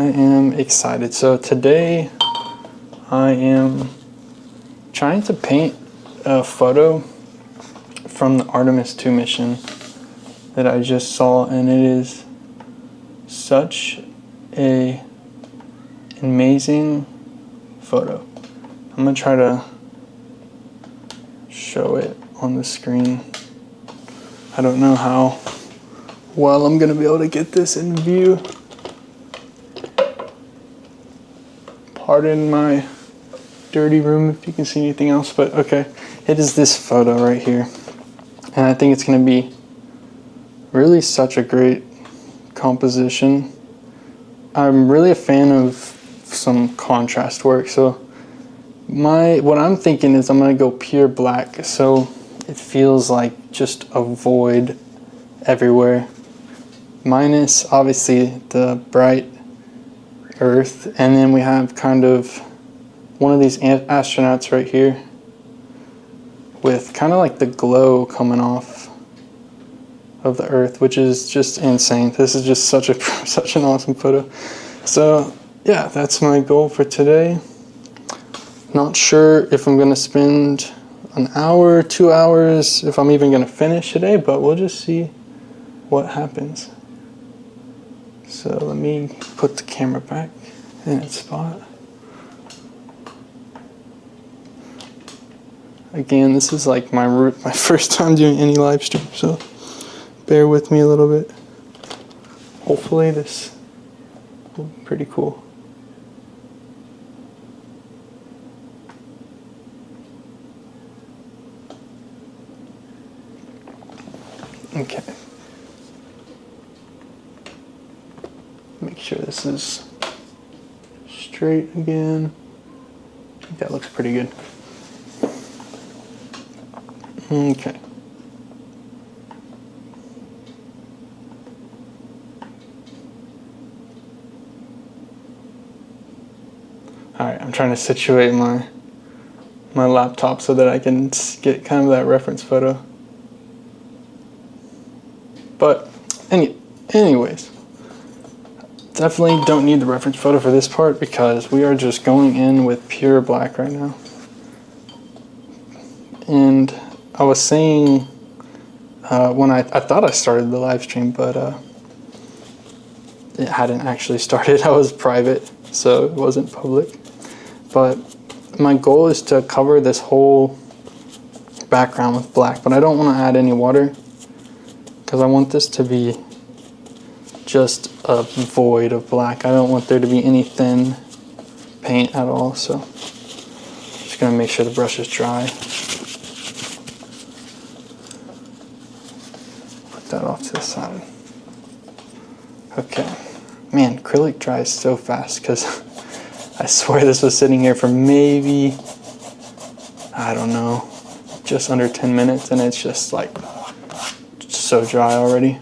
I am excited. So today I am trying to paint a photo from the Artemis II mission that I just saw, and it is such a amazing photo. I'm gonna try to show it on the screen. I don't know how well I'm gonna be able to get this in view. Pardon my dirty room if you can see anything else, but okay. It is this photo right here. And I think it's gonna be really such a great composition. I'm really a fan of some contrast work, so what I'm thinking is I'm gonna go pure black, so it feels like just a void everywhere. Minus obviously the bright Earth, and then we have kind of one of these astronauts right here with kind of like the glow coming off of the Earth, which is just insane. This is just such an awesome photo. So yeah, that's my goal for today. Not sure if I'm gonna spend an hour, 2 hours, if I'm even gonna finish today, but we'll just see what happens. So let me put the camera back in its spot. Again, this is like my first time doing any live stream, so bear with me a little bit. Hopefully this will be pretty cool. Okay. Make sure this is straight again. I think that looks pretty good. Okay. Alright, I'm trying to situate my laptop so that I can get kind of that reference photo. But anyways, definitely don't need the reference photo for this part because we are just going in with pure black right now. And I was saying when I thought I started the live stream, but it hadn't actually started. I was private, so it wasn't public. But my goal is to cover this whole background with black, but I don't want to add any water because I want this to be just a void of black. I don't want there to be any thin paint at all, so just gonna make sure the brush is dry. Put that off to the side. Okay, man, acrylic dries so fast because I swear this was sitting here for maybe, I don't know, just under 10 minutes, and it's just like so dry already.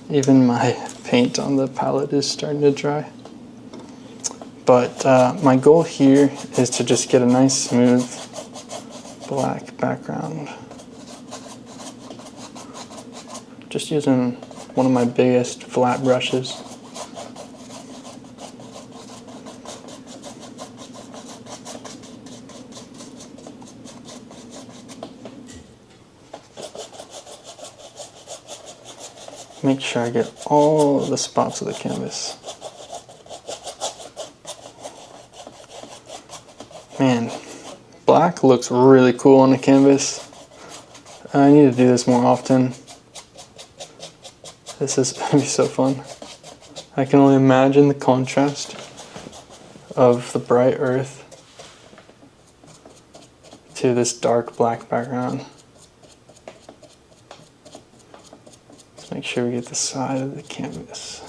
Even my paint on the palette is starting to dry. But my goal here is to just get a nice smooth black background. Just using one of my biggest flat brushes. Make sure I get all the spots of the canvas. Man, black looks really cool on the canvas. I need to do this more often. This is going to be so fun. I can only imagine the contrast of the bright Earth to this dark black background. Let's make sure we get the side of the canvas.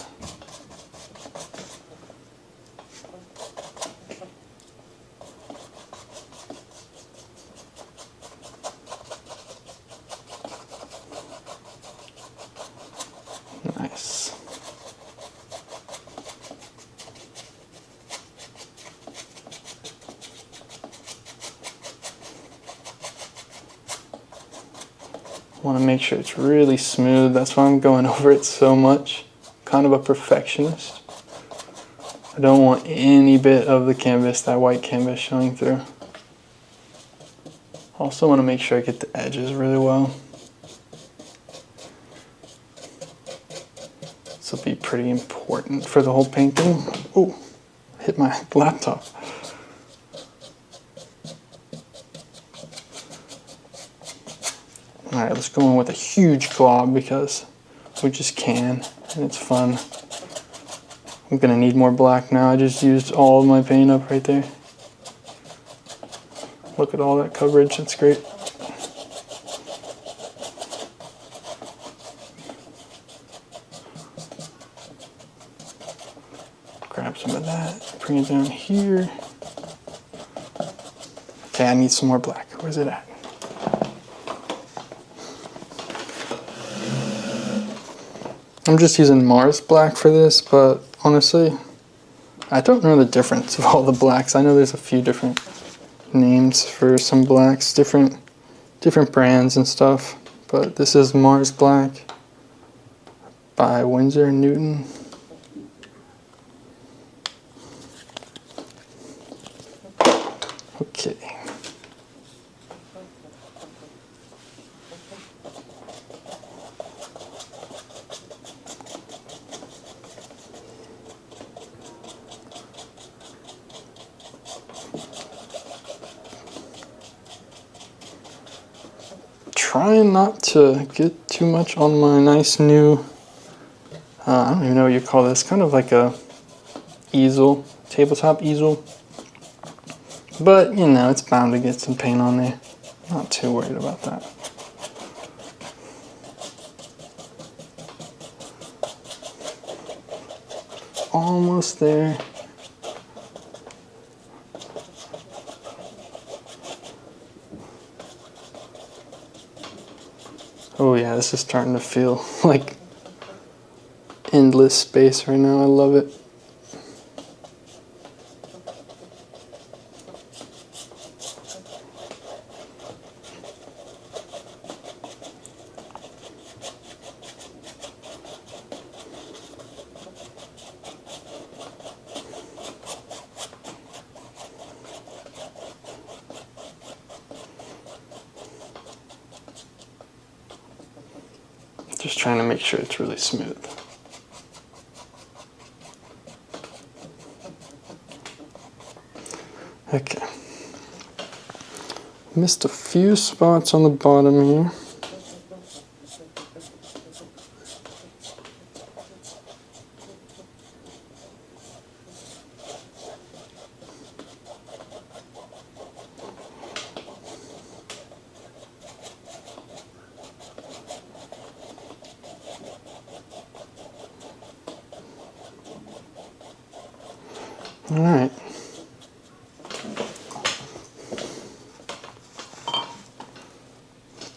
Nice. Want to make sure it's really smooth. That's why I'm going over it so much. Kind of a perfectionist. I don't want any bit of the canvas, that white canvas, showing through. Also want to make sure I get the edges really well. This will be pretty important for the whole painting. Oh, hit my laptop. Alright, let's go in with a huge glob because we just can, and it's fun. I'm gonna need more black now. I just used all of my paint up right there. Look at all that coverage, that's great. Grab some of that, bring it down here. Okay, I need some more black. Where's it at? I'm just using Mars black for this, but honestly, I don't know the difference of all the blacks. I know there's a few different names for some blacks, different brands and stuff, but this is Mars black by Winsor & Newton. Okay. Trying not to get too much on my nice new, I don't even know what you call this, kind of like a easel, tabletop easel. But, you know, it's bound to get some paint on there. Not too worried about that. Almost there. Oh yeah, this is starting to feel like endless space right now. I love it. Just trying to make sure it's really smooth. Okay. Missed a few spots on the bottom here. All right.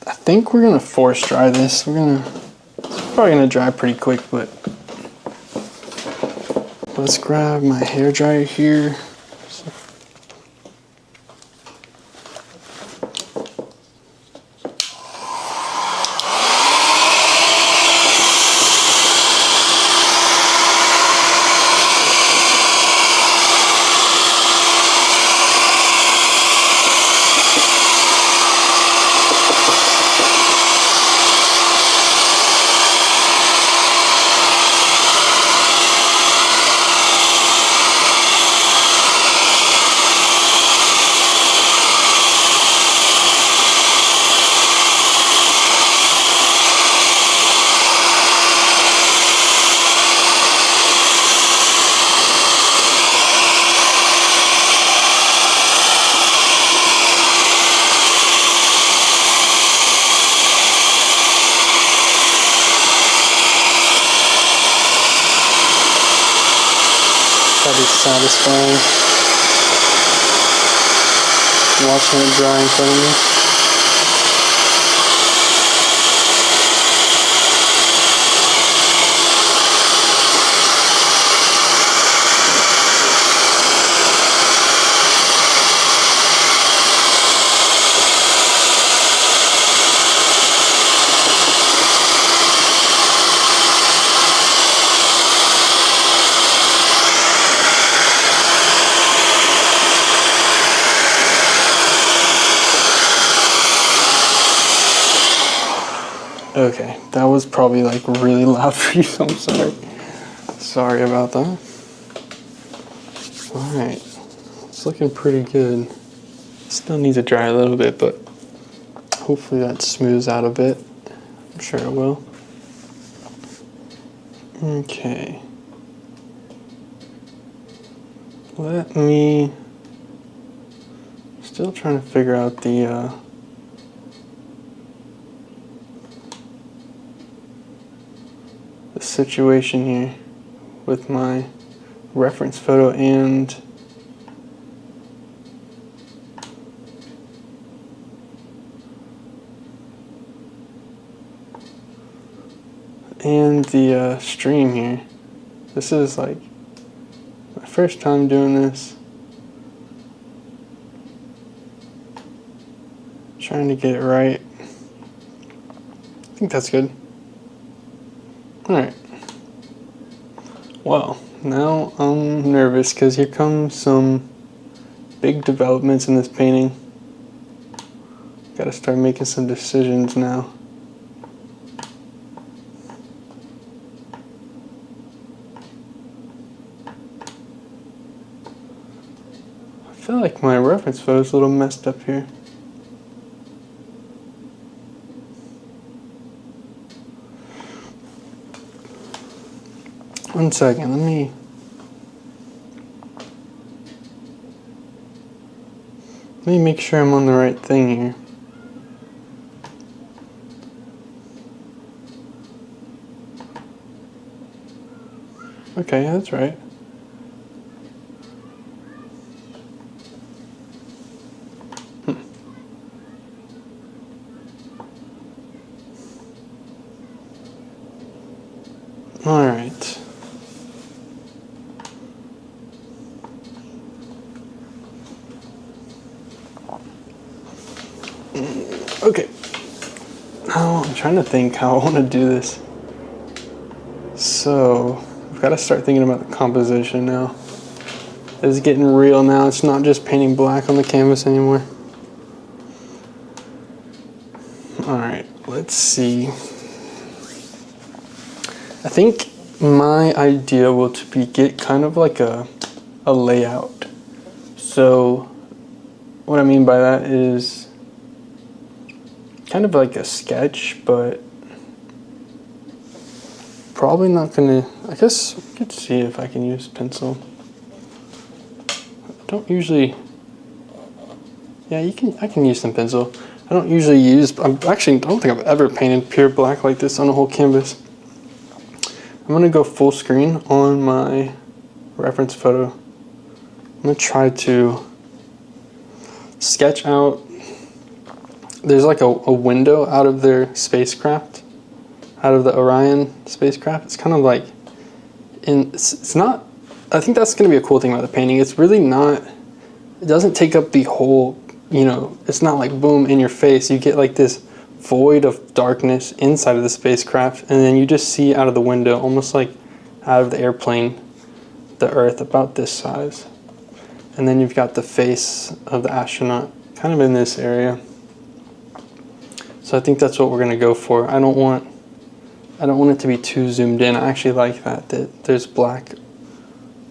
I think we're gonna force dry this. It's probably gonna dry pretty quick, but let's grab my hair dryer here. That'd be satisfying. Watching it dry in front of me. Okay, that was probably like really loud for you, so I'm sorry. Sorry about that. Alright, it's looking pretty good. Still needs to dry a little bit, but hopefully that smooths out a bit. I'm sure it will. Okay. Let me... Still trying to figure out the situation here with my reference photo and the stream here. This is like my first time doing this. Trying to get it right. I think that's good. Alright. Well, now I'm nervous because here comes some big developments in this painting. Gotta start making some decisions now. I feel like my reference photo is a little messed up here. One second, let me make sure I'm on the right thing here. Okay, that's right. All right. Okay. Now I'm trying to think how I want to do this. So I've got to start thinking about the composition now. It's getting real now. It's not just painting black on the canvas anymore. All right, let's see. I think my idea will be get kind of like a layout. So what I mean by that is kind of like a sketch, but probably not gonna, I guess we could see if I can use pencil. I don't usually, yeah, I can use some pencil. I don't usually use, I don't think I've ever painted pure black like this on a whole canvas. I'm gonna go full screen on my reference photo. I'm gonna try to sketch out, there's like a window out of their spacecraft, out of the Orion spacecraft. It's kind of like, it's not, I think that's gonna be a cool thing about the painting. It's really not, it doesn't take up the whole, you know, it's not like boom in your face. You get like this void of darkness inside of the spacecraft, and then you just see out of the window, almost like out of the airplane, the Earth about this size. And then you've got the face of the astronaut kind of in this area. So I think that's what we're gonna go for. I don't want it to be too zoomed in. I actually like that there's black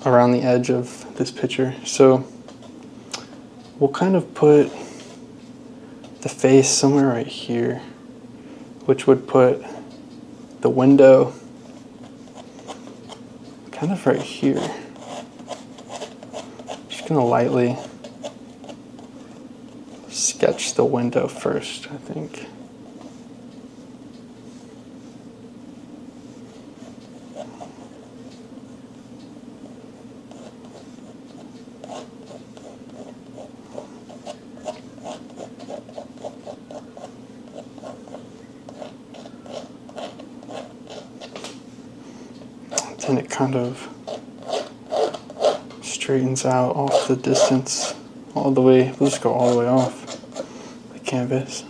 around the edge of this picture. So we'll kind of put the face somewhere right here, which would put the window kind of right here. Just gonna lightly sketch the window first, I think. And it kind of straightens out off the distance all the way. We'll just go all the way off the canvas.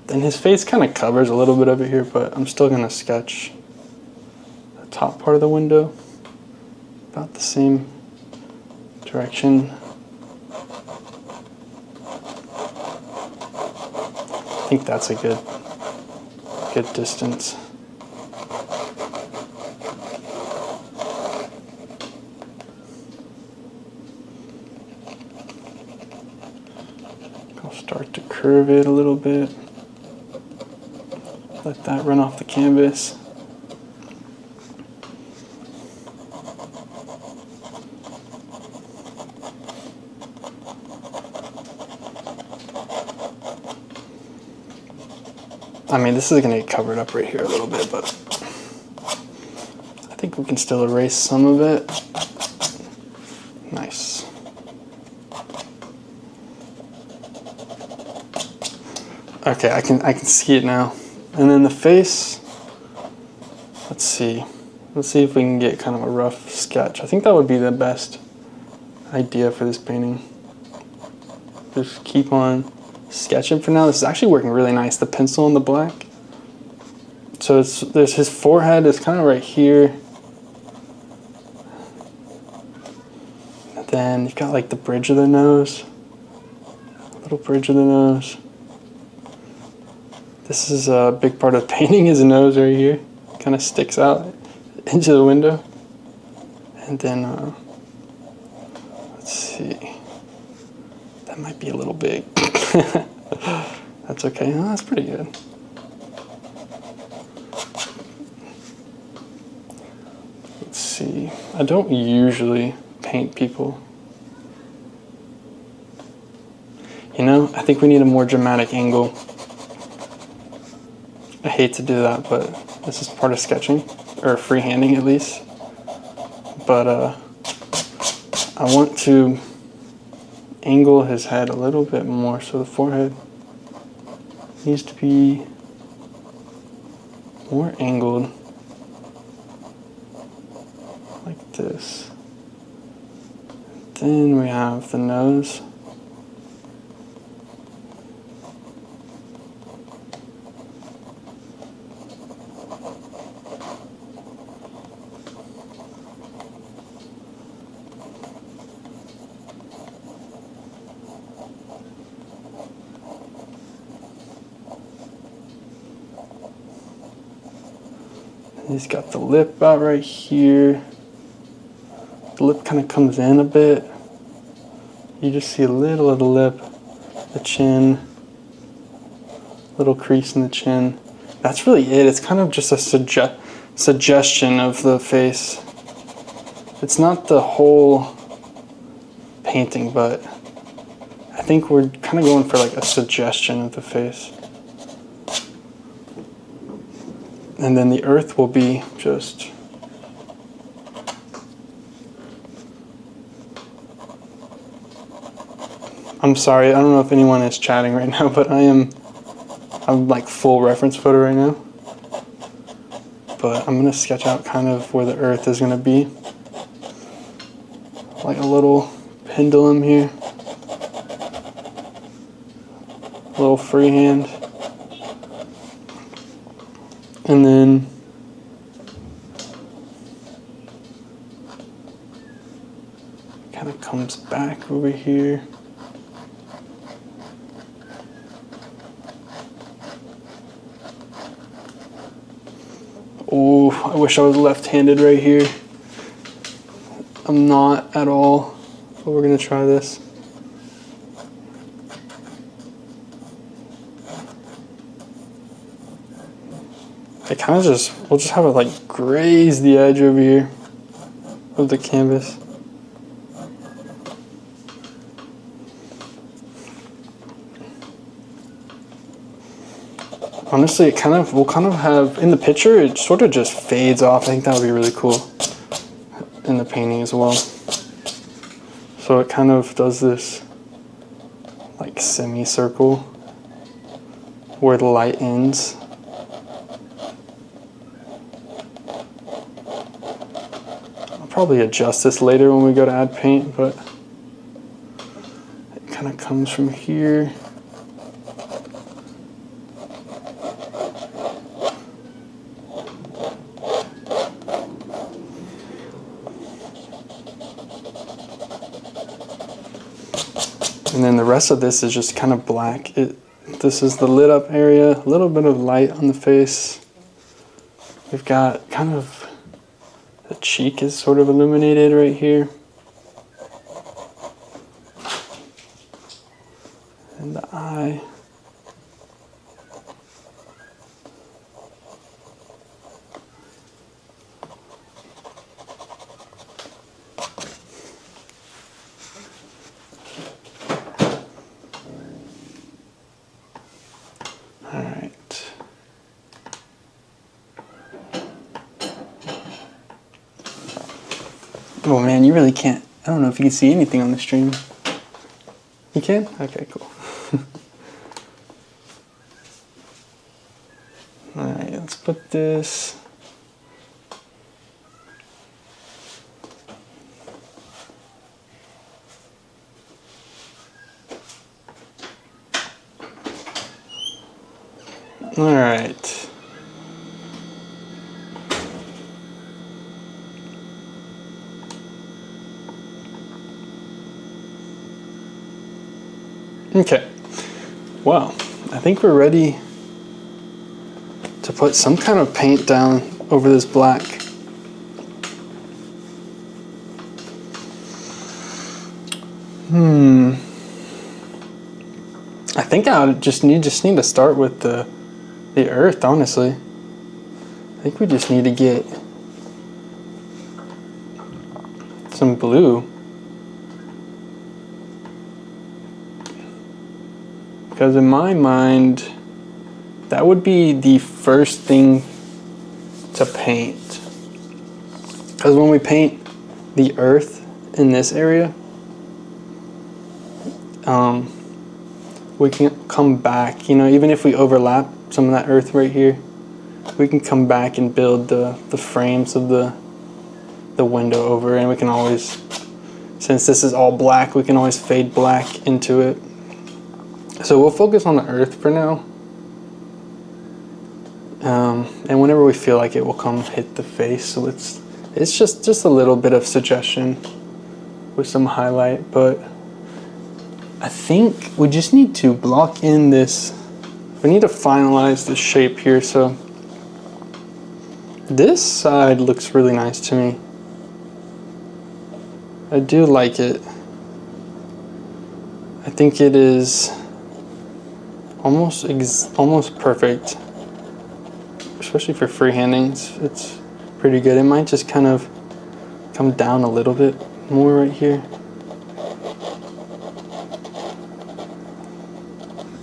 Then his face kind of covers a little bit of it here, but I'm still going to sketch the top part of the window about the same direction. I think that's a good good distance. I'll start to curve it a little bit. Let that run off the canvas. I mean, this is going to get covered up right here a little bit, but I think we can still erase some of it. Nice. Okay, I can see it now. And then the face, let's see. Let's see if we can get kind of a rough sketch. I think that would be the best idea for this painting. Just keep on sketching for now. This is actually working really nice, the pencil and the black. So there's his forehead is kind of right here. And then you've got like the bridge of the nose. Little bridge of the nose. This is a big part of painting, his nose right here. Kind of sticks out into the window. And then, let's see. That might be a little big. That's okay. No, that's pretty good. Let's see. I don't usually paint people. You know, I think we need a more dramatic angle. I hate to do that, but this is part of sketching, or freehanding at least. But I want to angle his head a little bit more, so the forehead needs to be more angled, like this. Then we have the nose. He's got the lip out right here. The lip kind of comes in a bit. You just see a little of the lip, the chin, little crease in the chin. That's really it. It's kind of just a suggestion of the face. It's not the whole painting, but I think we're kind of going for like a suggestion of the face. And then the earth will be just I'm sorry, I don't know if anyone is chatting right now, but I'm like full reference photo right now. But I'm gonna sketch out kind of where the earth is gonna be. Like a little pendulum here. A little freehand. And then kind of comes back over here. Oh, I wish I was left-handed right here. I'm not at all, but we're gonna try this. I kind of we'll just have it like graze the edge over here of the canvas. Honestly, we'll kind of have, in the picture, it sort of just fades off. I think that would be really cool in the painting as well. So it kind of does this like semicircle where the light ends. I'll probably adjust this later when we go to add paint, but it kind of comes from here. And then the rest of this is just kind of black. The this is the lit up area, a little bit of light on the face. We've got kind of, the cheek is sort of illuminated right here. And the eye. All right. Oh man, you really can't. I don't know if you can see anything on the stream. You can? Okay, cool. Alright, let's put this. Alright. Okay. Well, I think we're ready to put some kind of paint down over this black. I think I just need to start with the Earth, honestly. I think we just need to get some blue. Because in my mind, that would be the first thing to paint. Because when we paint the Earth in this area, we can come back, you know, even if we overlap some of that Earth right here, we can come back and build the frames of the window over, and we can always, since this is all black, we can always fade black into it. So we'll focus on the Earth for now. And whenever we feel like it, will come hit the face. So it's just a little bit of suggestion with some highlight, but I think we just need to block in this. We need to finalize the shape here. So this side looks really nice to me. I do like it. I think it is almost perfect. Especially for freehanding, it's pretty good. It might just kind of come down a little bit more right here.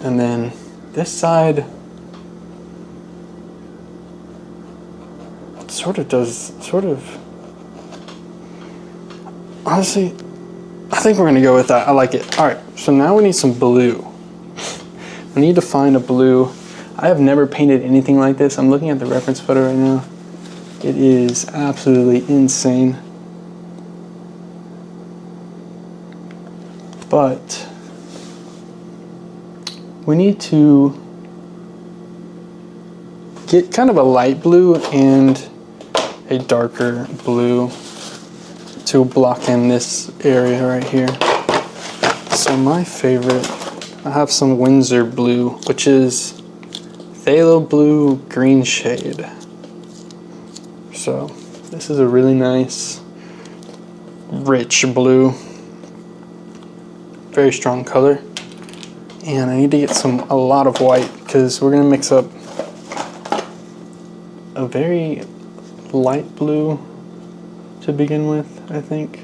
And then this side sort of, honestly, I think we're gonna go with that. I like it. All right, so now we need some blue. We need to find a blue. I have never painted anything like this. I'm looking at the reference photo right now. It is absolutely insane. But we need to get kind of a light blue and a darker blue to block in this area right here. So my favorite, I have some Windsor blue, which is phthalo blue green shade. So this is a really nice, rich blue, very strong color. And I need to get a lot of white because we're gonna mix up a very light blue to begin with, I think.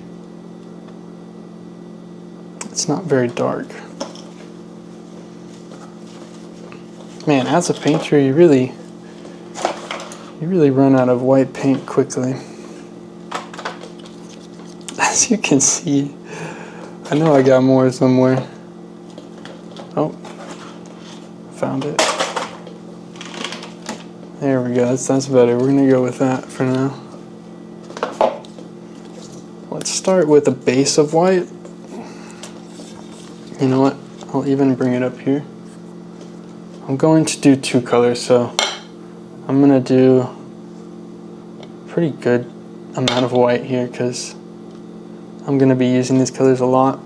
It's not very dark. Man, as a painter, you really run out of white paint quickly. As you can see, I know I got more somewhere. Oh, found it. There we go, that's better. We're gonna go with that for now. Let's start with a base of white. You know what, I'll even bring it up here. I'm going to do two colors, so I'm gonna do a pretty good amount of white here because I'm gonna be using these colors a lot.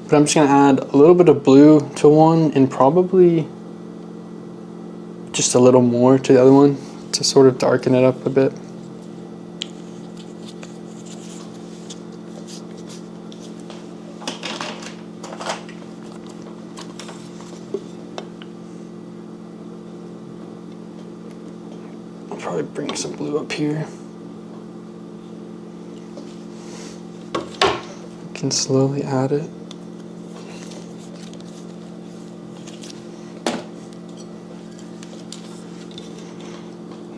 But I'm just gonna add a little bit of blue to one and probably just a little more to the other one to sort of darken it up a bit. I'll probably bring some blue up here. You can slowly add it.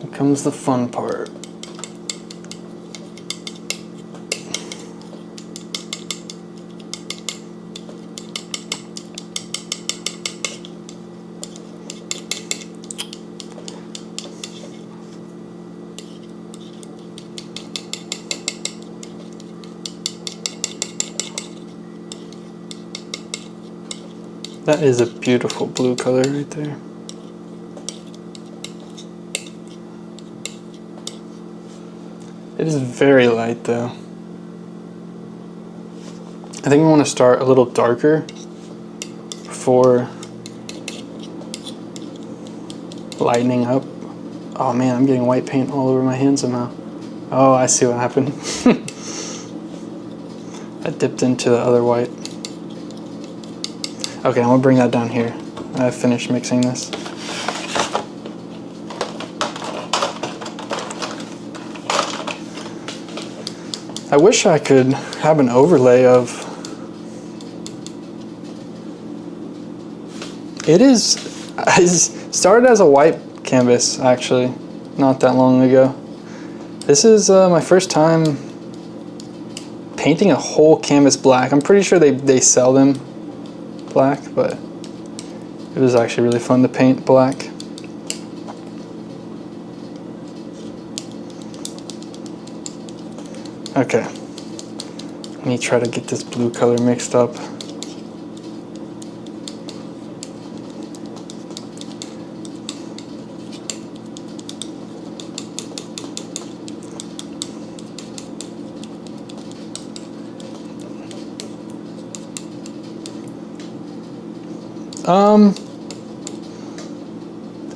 Here comes the fun part. That is a beautiful blue color right there. It is very light though. I think we want to start a little darker before lightening up. Oh man, I'm getting white paint all over my hands somehow. Oh, I see what happened. I dipped into the other white. Okay, I'm gonna bring that down here. I finished mixing this. I wish I could have an overlay of... I started as a white canvas actually, not that long ago. This is my first time painting a whole canvas black. I'm pretty sure they sell them black, but it was actually really fun to paint black. Okay, let me try to get this blue color mixed up.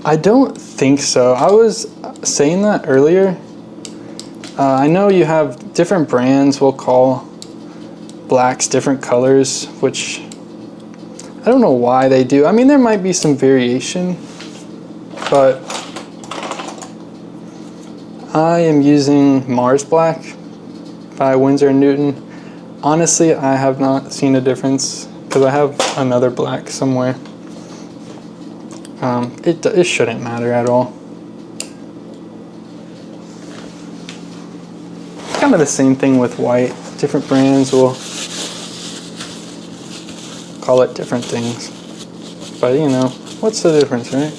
I don't think so. I was saying that earlier. I know you have different brands will call blacks different colors, which I don't know why they do. I mean, there might be some variation, but I am using Mars Black by Winsor & Newton. Honestly, I have not seen a difference because I have another black somewhere. It shouldn't matter at all. Kind of the same thing with white. Different brands will call it different things. But you know, what's the difference, right?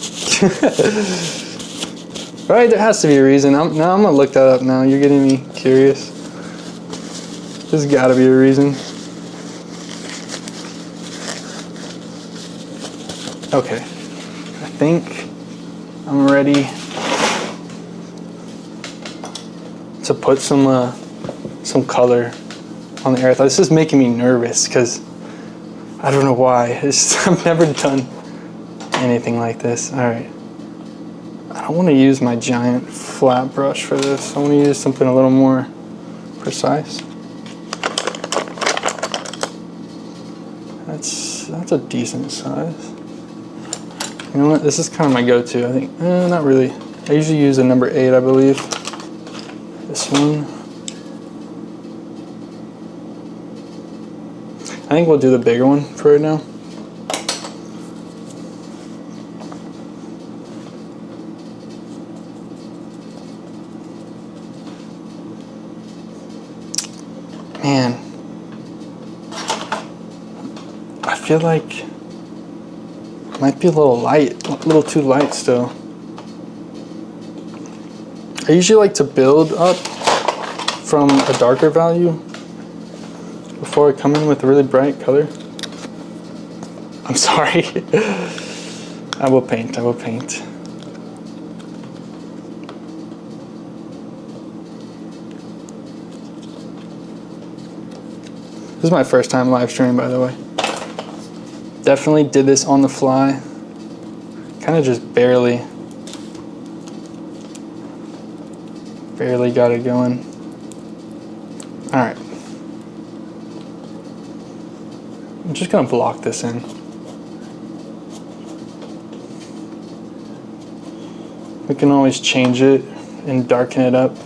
Right, there has to be a reason. Now I'm gonna look that up now. You're getting me curious. There's gotta be a reason. Okay, I think I'm ready to put some color on the earth. This is making me nervous because I don't know why. I've never done anything like this. All right, I don't want to use my giant flat brush for this. I want to use something a little more precise. That's a decent size. You know what? This is kind of my go-to. I think, not really. I usually use a number 8, I believe. This one. I think we'll do the bigger one for right now. Man, I feel like it might be a little light, a little too light still. I usually like to build up from a darker value before I come in with a really bright color. I'm sorry. I will paint. This is my first time live streaming, by the way. Definitely did this on the fly. Kind of just barely got it going. All right. I'm just gonna block this in. We can always change it and darken it up.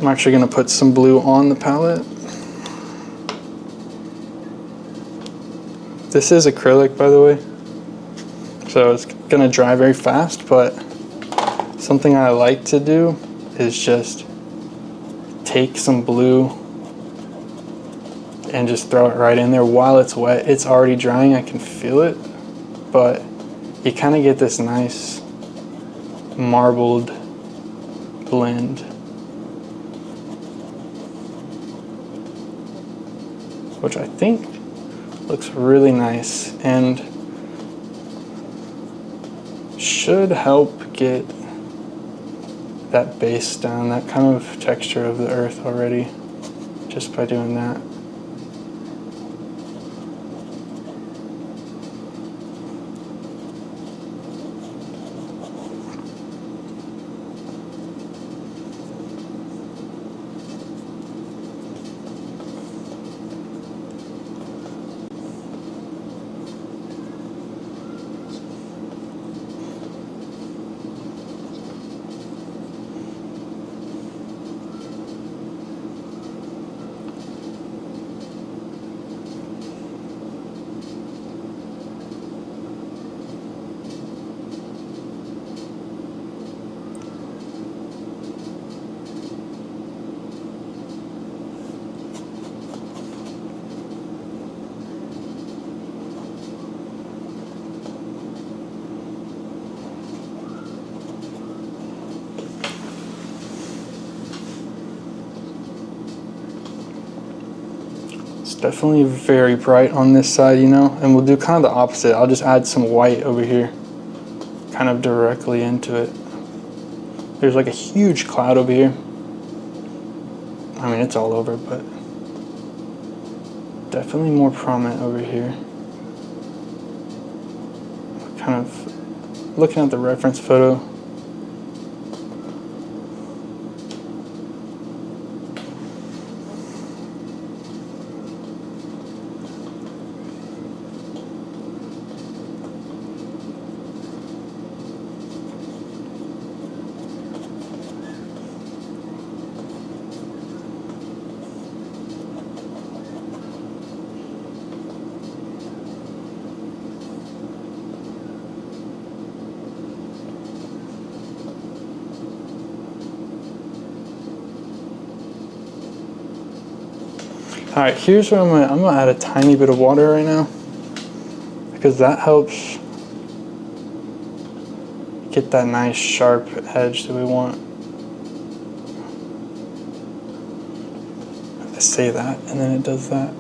I'm actually gonna put some blue on the palette. This is acrylic, by the way, so it's gonna dry very fast, but something I like to do is just take some blue and just throw it right in there while it's wet. It's already drying, I can feel it, but you kind of get this nice marbled blend. Which I think looks really nice and should help get that base down, that kind of texture of the earth already, just by doing that. Definitely very bright on this side, you know, and we'll do kind of the opposite. I'll just add some white over here, kind of directly into it. There's like a huge cloud over here. I mean, it's all over, but definitely more prominent over here. Kind of looking at the reference photo. All right, here's where I'm gonna add a tiny bit of water right now, because that helps get that nice sharp edge that we want. I say that and then it does that.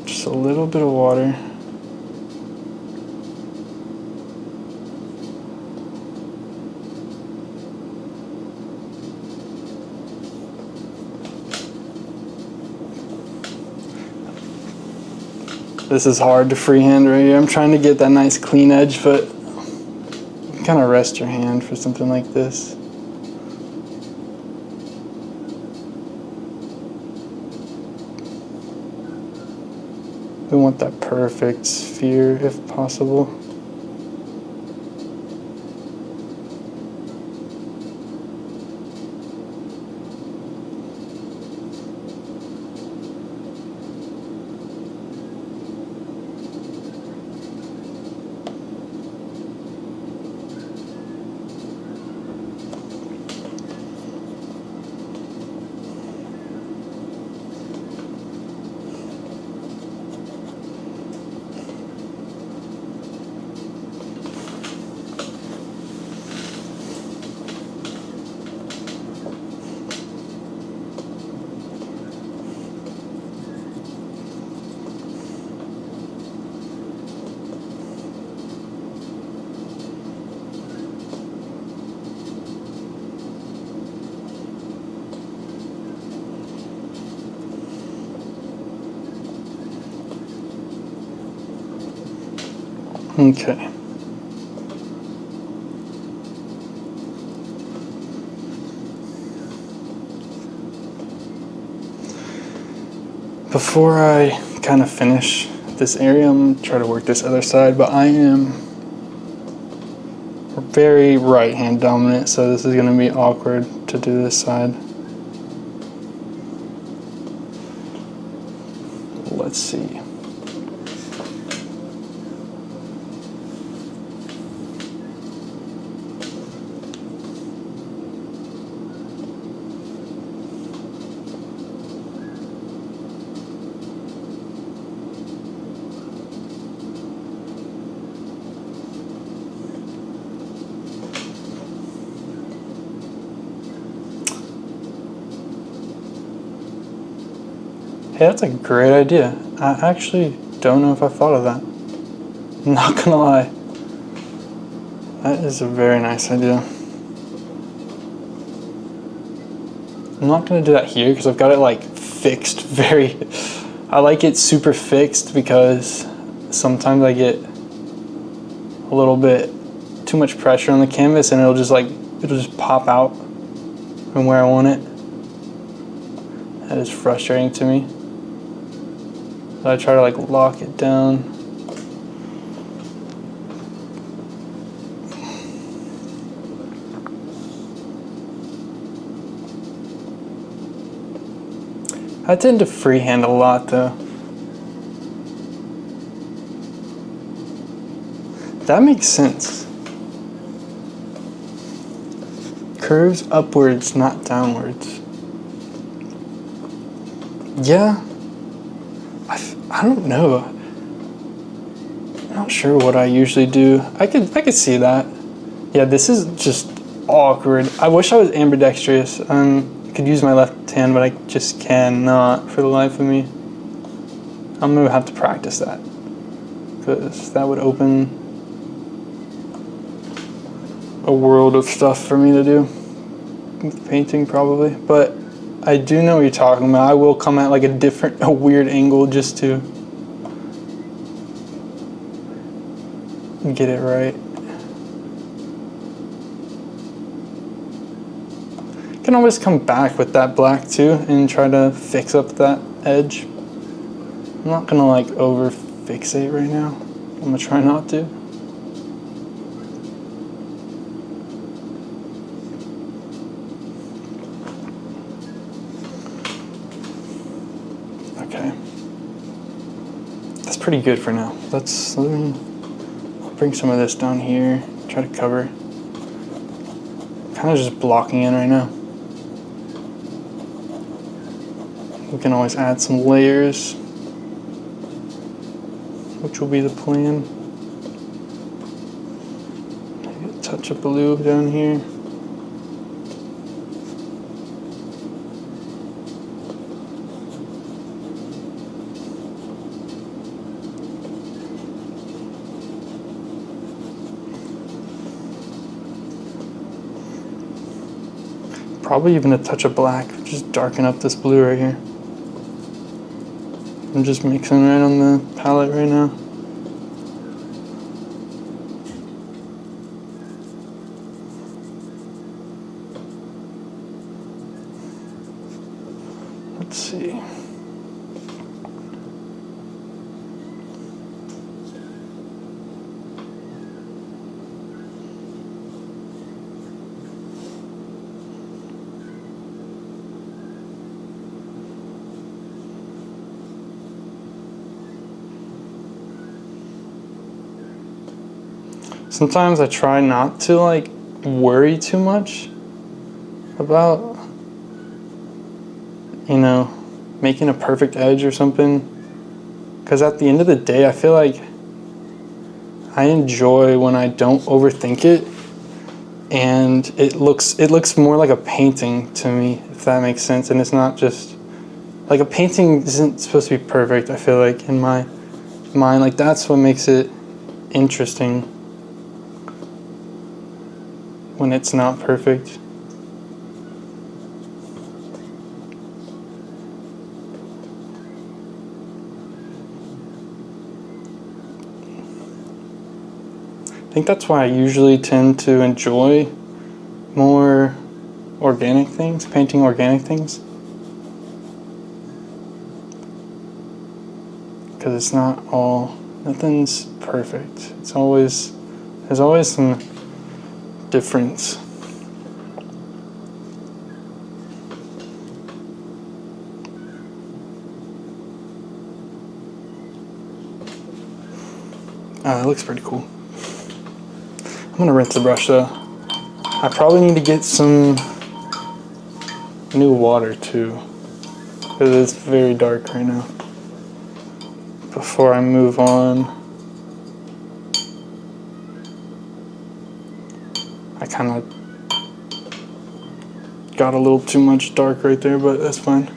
Just a little bit of water. This is hard to freehand right here. I'm trying to get that nice clean edge, but you kind of rest your hand for something like this. We want that perfect sphere if possible. Okay. Before I kind of finish this area, I'm gonna try to work this other side, but I am very right hand dominant, so this is gonna be awkward to do this side. Let's see. Hey, that's a great idea. I actually don't know if I thought of that. I'm not gonna lie. That is a very nice idea. I'm not gonna do that here because I've got it like fixed I like it super fixed because sometimes I get a little bit too much pressure on the canvas and it'll just pop out from where I want it. That is frustrating to me. So I try to like lock it down. I tend to freehand a lot though. That makes sense. Curves upwards, not downwards. Yeah. I don't know. I'm not sure what I usually do. I could see that. Yeah, this is just awkward. I wish I was ambidextrous. I could use my left hand, but I just cannot for the life of me. I'm gonna have to practice that because that would open a world of stuff for me to do with painting probably. But I do know what you're talking about. I will come at like a weird angle just to get it right. Can always come back with that black too and try to fix up that edge. I'm not gonna like over fixate right now. I'm gonna try not to. Okay. That's pretty good for now. Let me bring some of this down here, try to cover. Kind of just blocking in right now. We can always add some layers, which will be the plan. Maybe a touch of blue down here. Probably even a touch of black, just darken up this blue right here. I'm just mixing right on the palette right now. Let's see. Sometimes I try not to like worry too much about, you know, making a perfect edge or something. Because at the end of the day, I feel like I enjoy when I don't overthink it and it looks more like a painting to me, if that makes sense. And it's not just like a painting isn't supposed to be perfect. I feel like in my mind, like that's what makes it interesting. When it's not perfect. I think that's why I usually tend to enjoy more organic things, painting organic things. Because it's not all, nothing's perfect. It's always, there's always some difference. It looks pretty cool. I'm gonna rinse the brush though. I probably need to get some new water too, because it's very dark right now. Before I move on, I kind of got a little too much dark right there, but that's fine.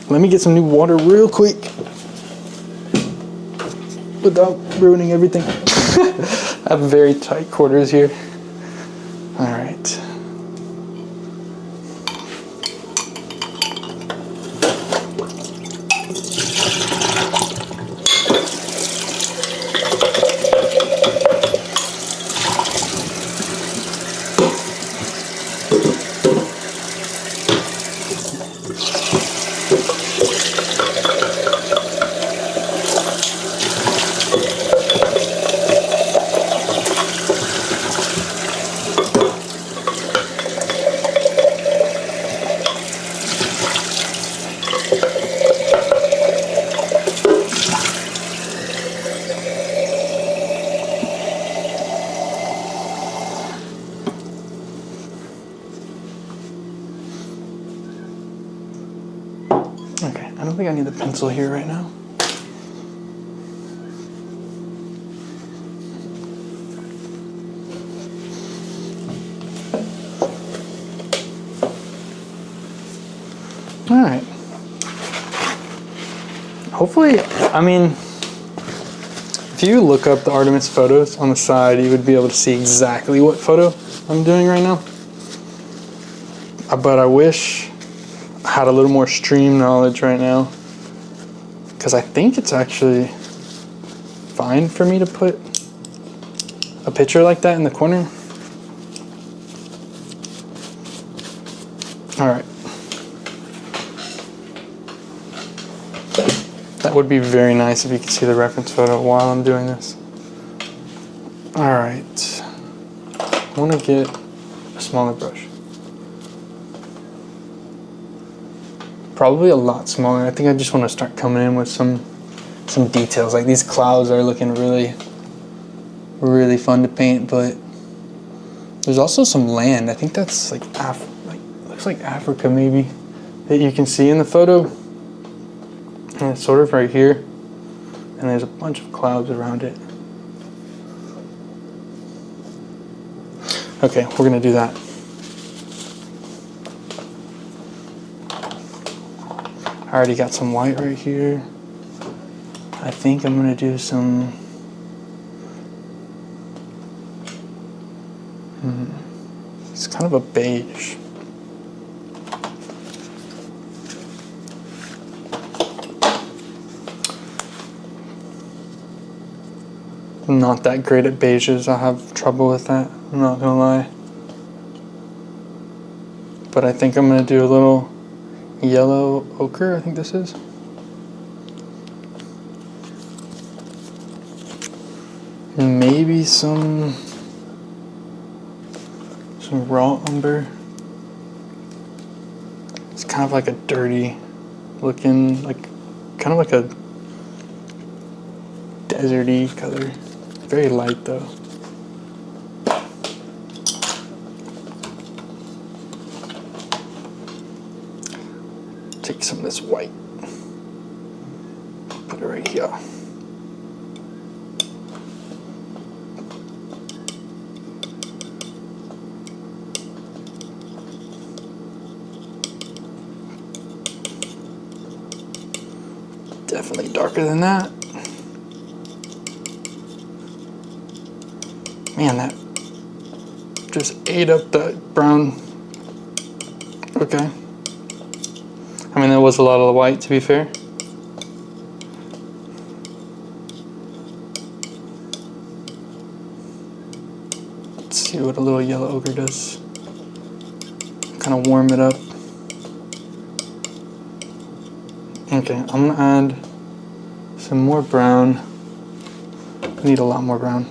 Let me get some new water real quick without ruining everything. I have very tight quarters here. All right. Okay, I don't think I need the pencil here right now. All right. Hopefully, I mean, if you look up the Artemis photos on the side, you would be able to see exactly what photo I'm doing right now. But I wish I had a little more stream knowledge right now, because I think it's actually fine for me to put a picture like that in the corner. All right. That would be very nice if you could see the reference photo while I'm doing this. All right. I want to get a smaller brush. Probably a lot smaller. I think I just want to start coming in with some details. Like these clouds are looking really, really fun to paint, but there's also some land. I think that's like looks like Africa maybe, that you can see in the photo. And it's sort of right here, and there's a bunch of clouds around it. Okay, we're gonna do that. I already got some white right here. I think I'm gonna do some it's kind of a beige. I'm not that great at beiges. I have trouble with that, I'm not gonna lie. But I think I'm gonna do a little yellow ochre, I think this is. And maybe some raw umber. It's kind of like a dirty looking, like kind of like a deserty color. Very light though. Take some of this white, put it right here. Definitely darker than that. Man, that just ate up that brown. Okay. I mean, there was a lot of the white, to be fair. Let's see what a little yellow ochre does. Kind of warm it up. Okay, I'm gonna add some more brown. I need a lot more brown.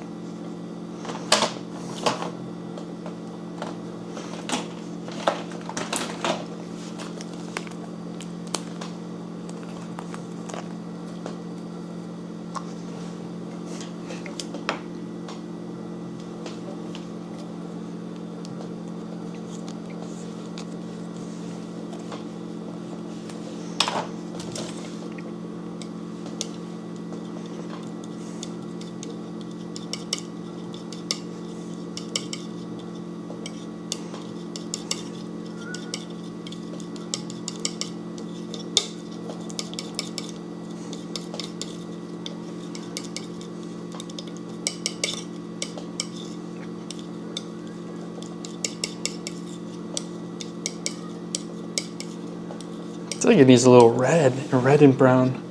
I feel like it needs a little red and brown.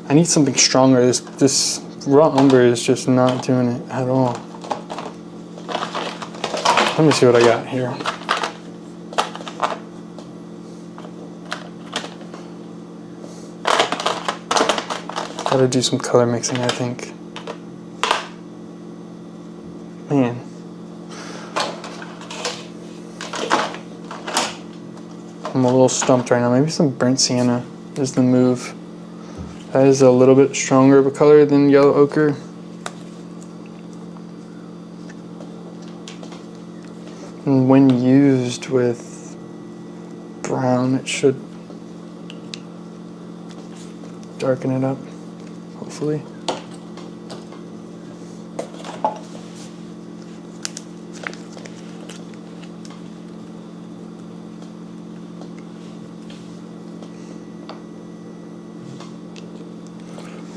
I need something stronger. This raw umber is just not doing it at all. Let me see what I got here. Gotta do some color mixing, I think. Man. I'm a little stumped right now. Maybe some burnt sienna is the move. That is a little bit stronger of a color than yellow ochre. And when used with brown, it should darken it up, hopefully.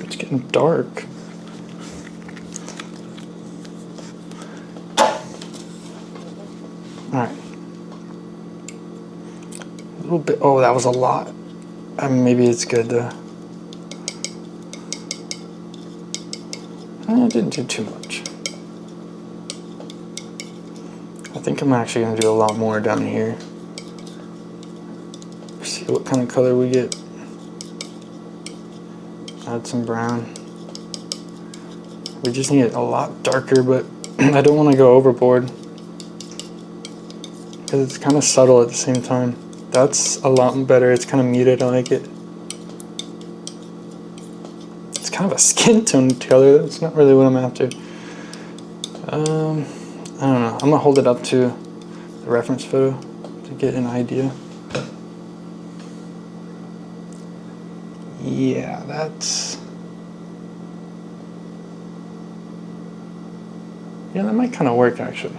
It's getting dark. Alright. A little bit. Oh, that was a lot. Maybe it's good to. I didn't do too much. I think I'm actually going to do a lot more down here. See what kind of color we get. Add some brown. We just need it a lot darker, but I don't want to go overboard because it's kind of subtle at the same time. That's a lot better. It's kind of muted. I like it. It's kind of a skin tone color. That's not really what I'm after. I don't know. I'm gonna hold it up to the reference photo to get an idea. Yeah, that might kind of work actually.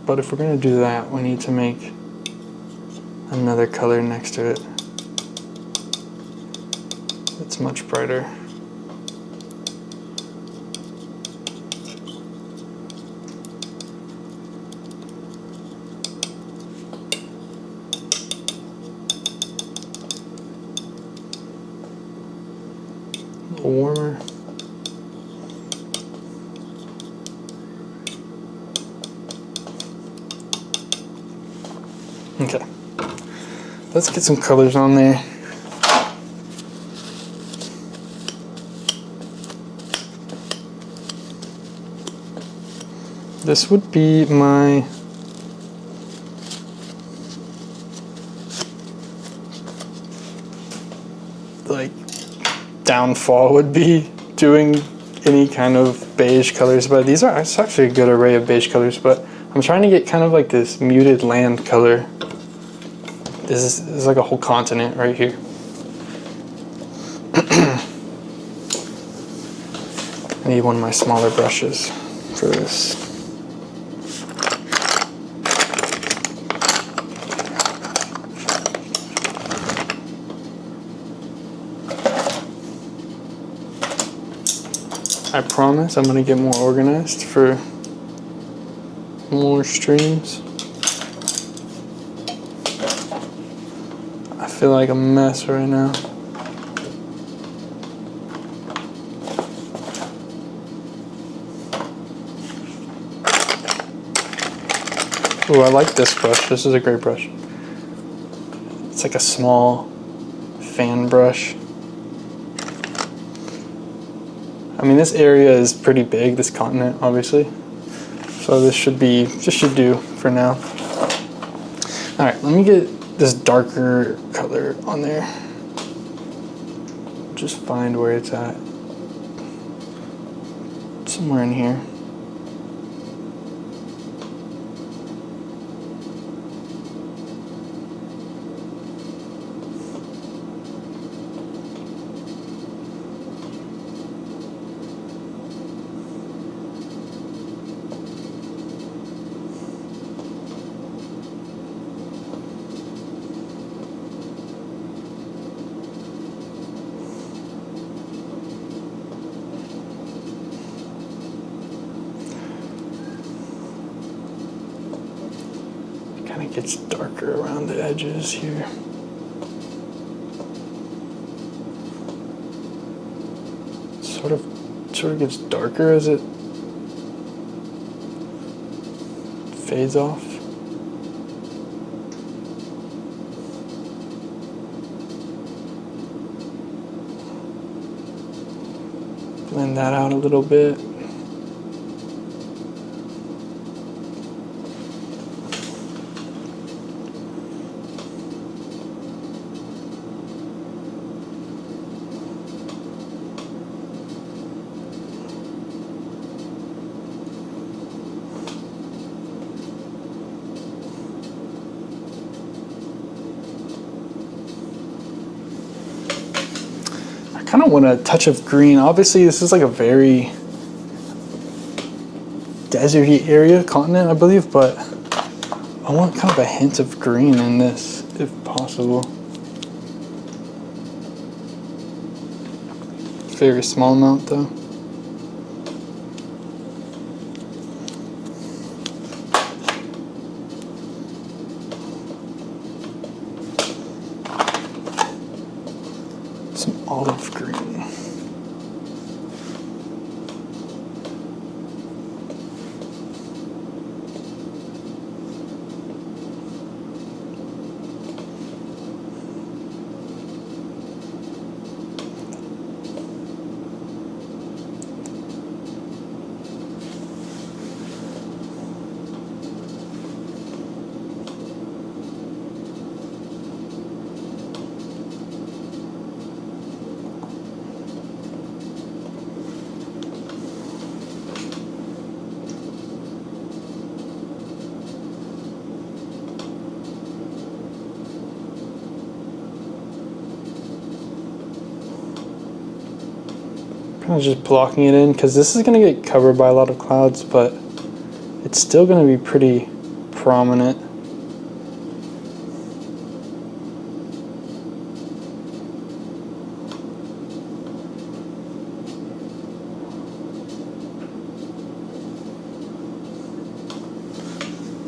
But if we're going to do that, we need to make another color next to it. It's much brighter. A little warmer. Okay, let's get some colors on there. This would be my downfall would be doing any kind of beige colors, but it's actually a good array of beige colors, but I'm trying to get kind of like this muted land color. This is like a whole continent right here. I need one of my smaller brushes for this. I promise I'm gonna get more organized for more streams. I feel like a mess right now. Ooh, I like this brush. This is a great brush. It's like a small fan brush. I mean, this area is pretty big, this continent, obviously. So this should do for now. All right, let me get this darker color on there. Just find where it's at. Somewhere in here. Kind of gets darker around the edges here. Sort of gets darker as it fades off. Blend that out a little bit. I kind of want a touch of green. Obviously, this is like a very deserty area, continent, I believe, but I want kind of a hint of green in this, if possible. Very small amount, though. Some olive green. Kind of just blocking it in because this is going to get covered by a lot of clouds, but it's still going to be pretty prominent.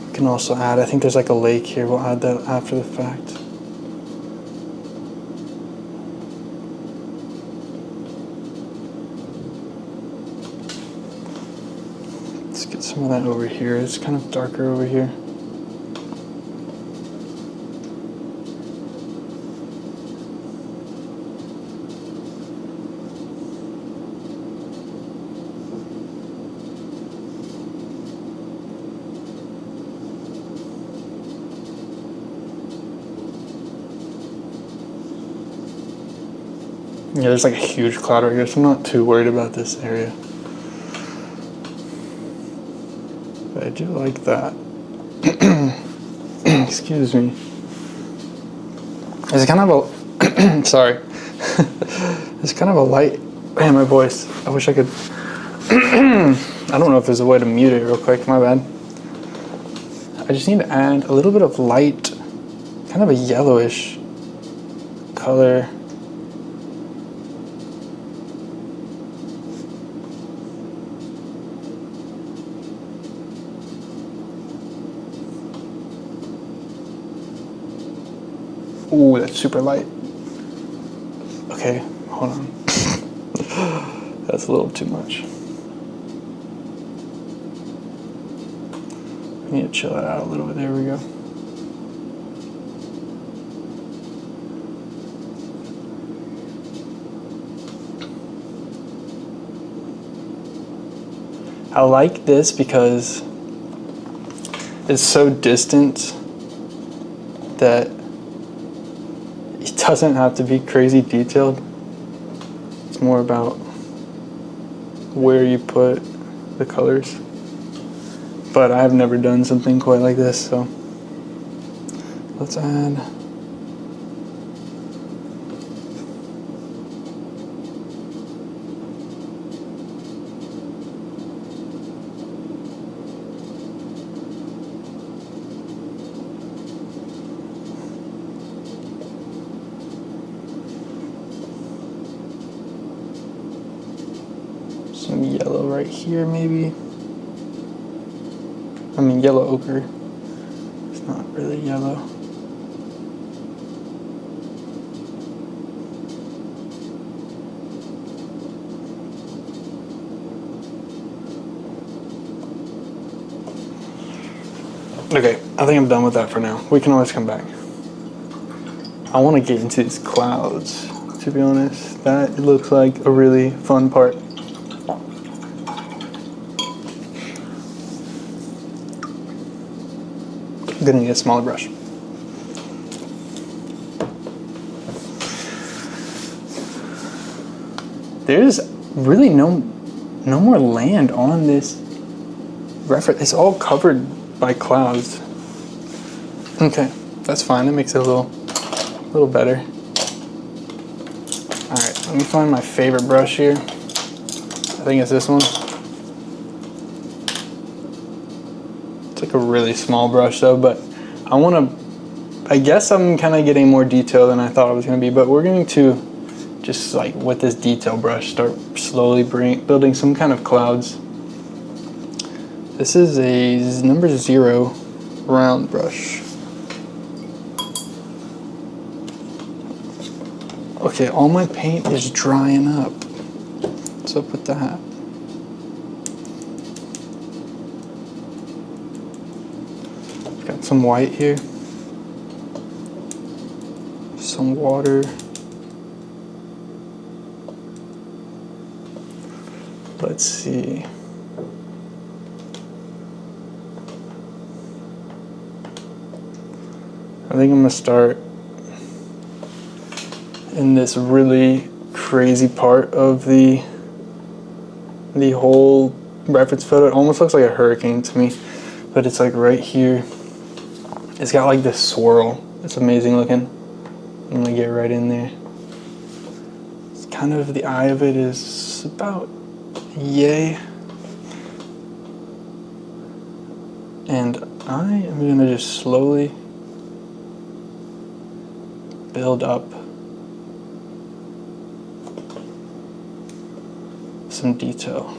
We can also add, I think there's like a lake here, we'll add that after the fact. Let's get some of that over here. It's kind of darker over here. Yeah, there's like a huge cloud right here, so I'm not too worried about this area. But I do like that. Excuse me. It's kind of a sorry. It's kind of a light. Man, my voice. I wish I could. I don't know if there's a way to mute it real quick. My bad. I just need to add a little bit of light, kind of a yellowish color. Ooh, that's super light. Okay, hold on. That's a little too much. Need to chill it out a little bit. There we go. I like this because it's so distant that it doesn't have to be crazy detailed. It's more about where you put the colors. But I've never done something quite like this, so let's add some yellow right here, maybe. I mean, yellow ochre. It's not really yellow. Okay, I think I'm done with that for now. We can always come back. I want to get into these clouds, to be honest. That looks like a really fun part. I'm gonna need a smaller brush. There's really no more land on this reference. It's all covered by clouds. Okay, that's fine. That makes it a little better. All right, let me find my favorite brush here. I think it's this one. It's like a really small brush though, but I guess I'm kind of getting more detail than I thought I was going to be, but we're going to just like with this detail brush start slowly building some kind of clouds. This is a number 0 round brush. Okay, all my paint is drying up. What's up with that? Got some white here. Some water. Let's see. I think I'm gonna start in this really crazy part of the whole reference photo. It almost looks like a hurricane to me, but it's like right here. It's got like this swirl. It's amazing looking. I'm gonna get right in there. It's kind of, the eye of it is about yay. And I am gonna just slowly build up some detail.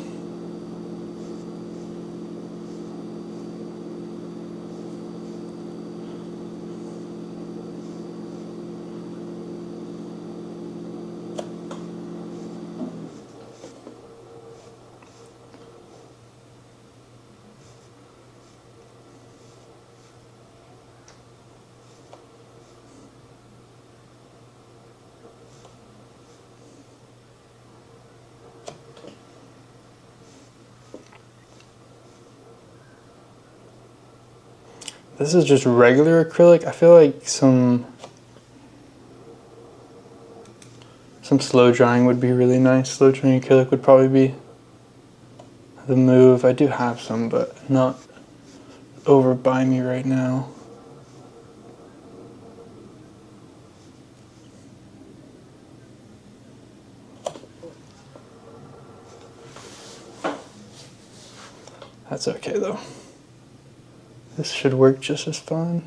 This is just regular acrylic. I feel like some slow drying would be really nice. Slow drying acrylic would probably be the move. I do have some, but not over by me right now. That's okay though. This should work just as fine.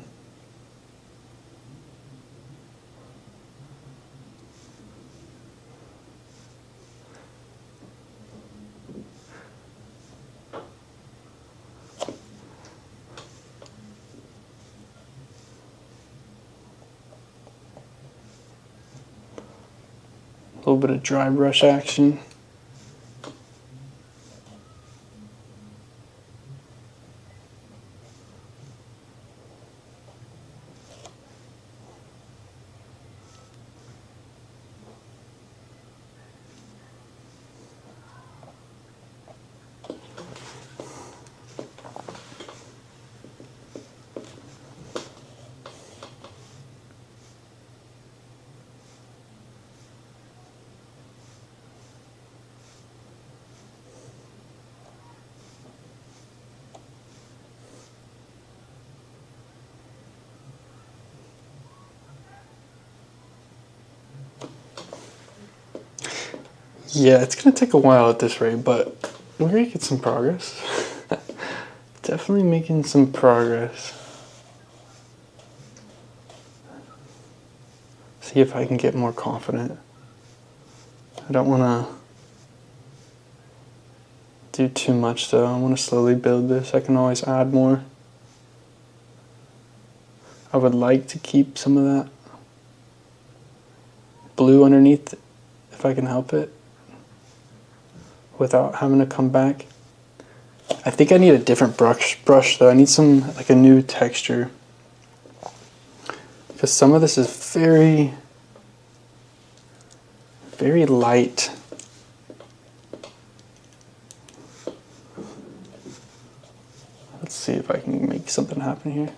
A little bit of dry brush action. Yeah, it's gonna take a while at this rate, but we're gonna get some progress. Definitely making some progress. See if I can get more confident. I don't wanna do too much though. I wanna slowly build this. I can always add more. I would like to keep some of that blue underneath if I can help it without having to come back. I think I need a different brush though. I need some, like a new texture. Because some of this is very, very light. Let's see if I can make something happen here.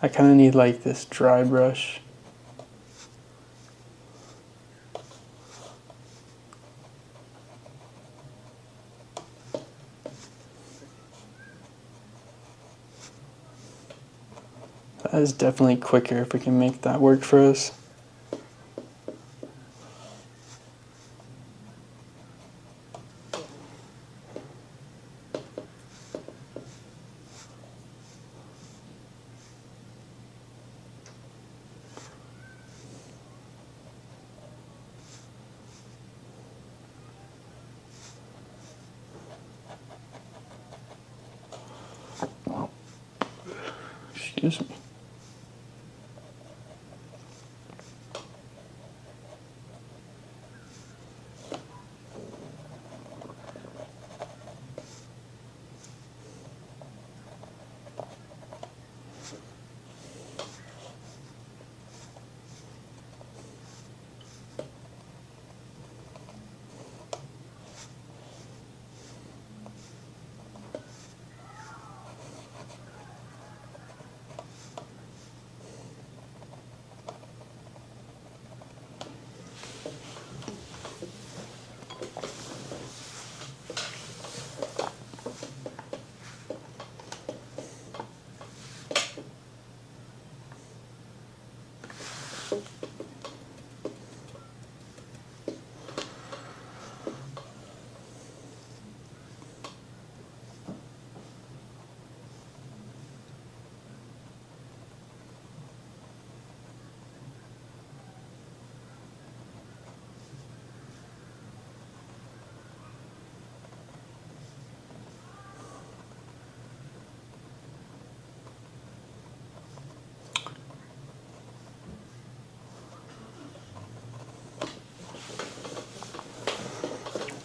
I kind of need like this dry brush. That is definitely quicker if we can make that work for us. Excuse me.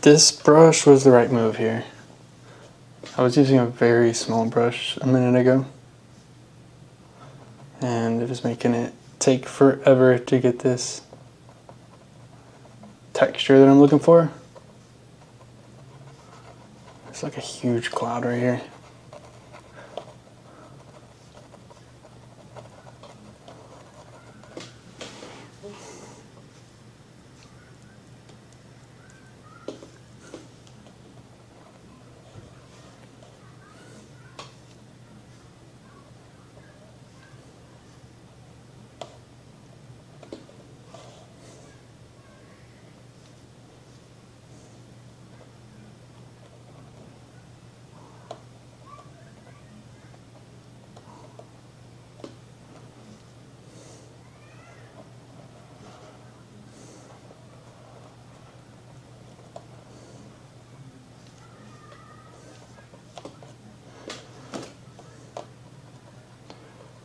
This brush was the right move here. I was using a very small brush a minute ago, and it was making it take forever to get this texture that I'm looking for. It's like a huge cloud right here.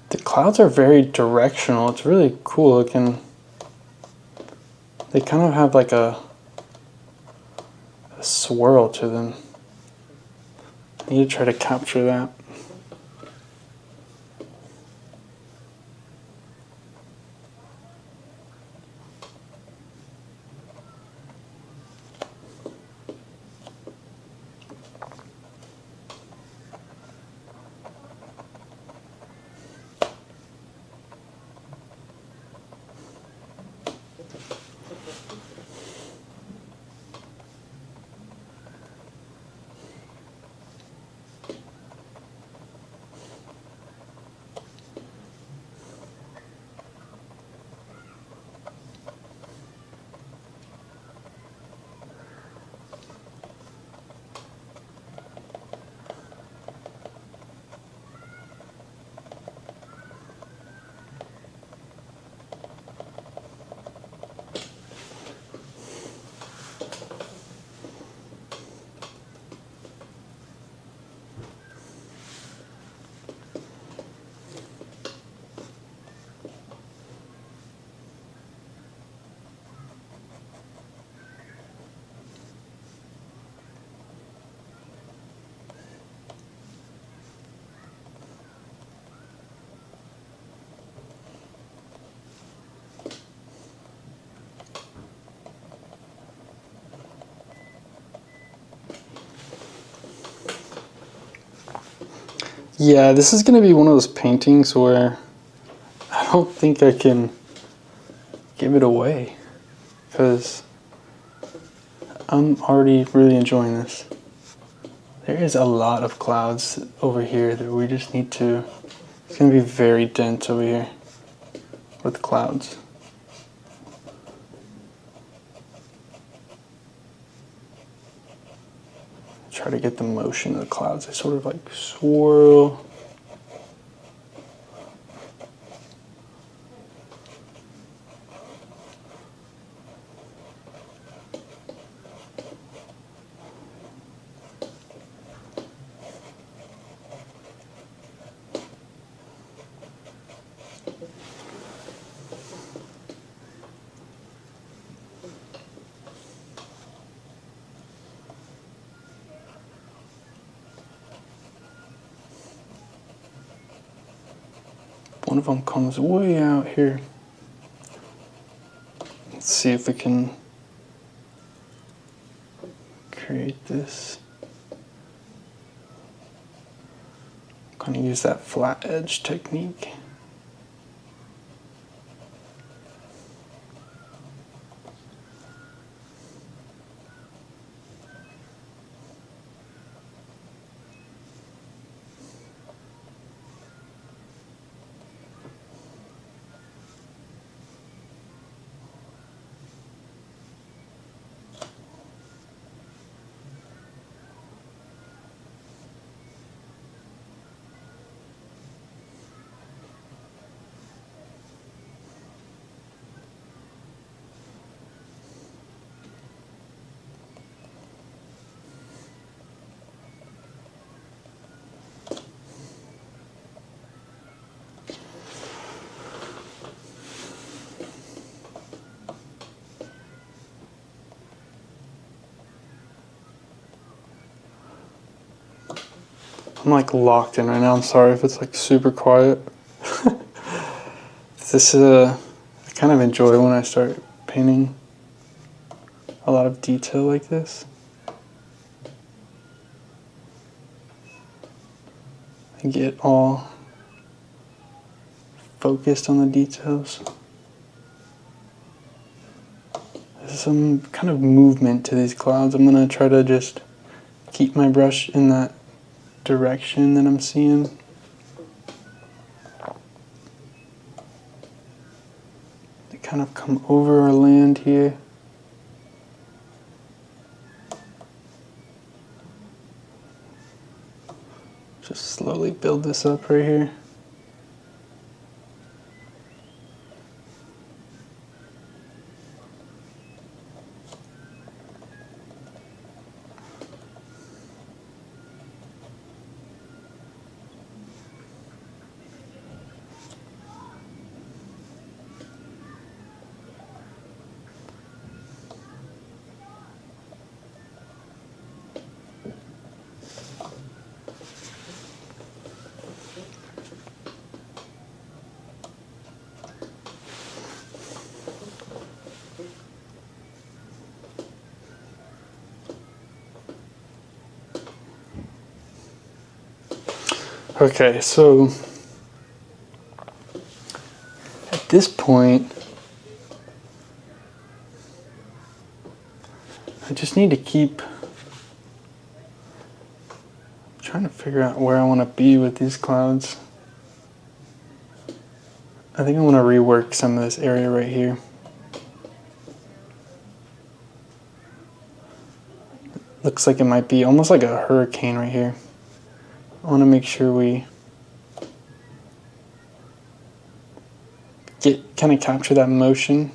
The clouds are very directional. It's really cool. They kind of have like a swirl to them. I need to try to capture that. Yeah, this is going to be one of those paintings where I don't think I can give it away because I'm already really enjoying this. There is a lot of clouds over here that we just need to, it's going to be very dense over here with clouds. Try to get the motion of the clouds. They sort of like swirl. One of them comes way out here. Let's see if we can create this. I'm going to use that flat edge technique. I'm like locked in right now. I'm sorry if it's like super quiet. This is I kind of enjoy when I start painting a lot of detail like this. I get all focused on the details. There's some kind of movement to these clouds. I'm gonna try to just keep my brush in that direction that I'm seeing. They kind of come over our land here. Just slowly build this up right here. Okay, so at this point, I just need to keep trying to figure out where I want to be with these clouds. I think I want to rework some of this area right here. Looks like it might be almost like a hurricane right here. I want to make sure we kind of capture that motion.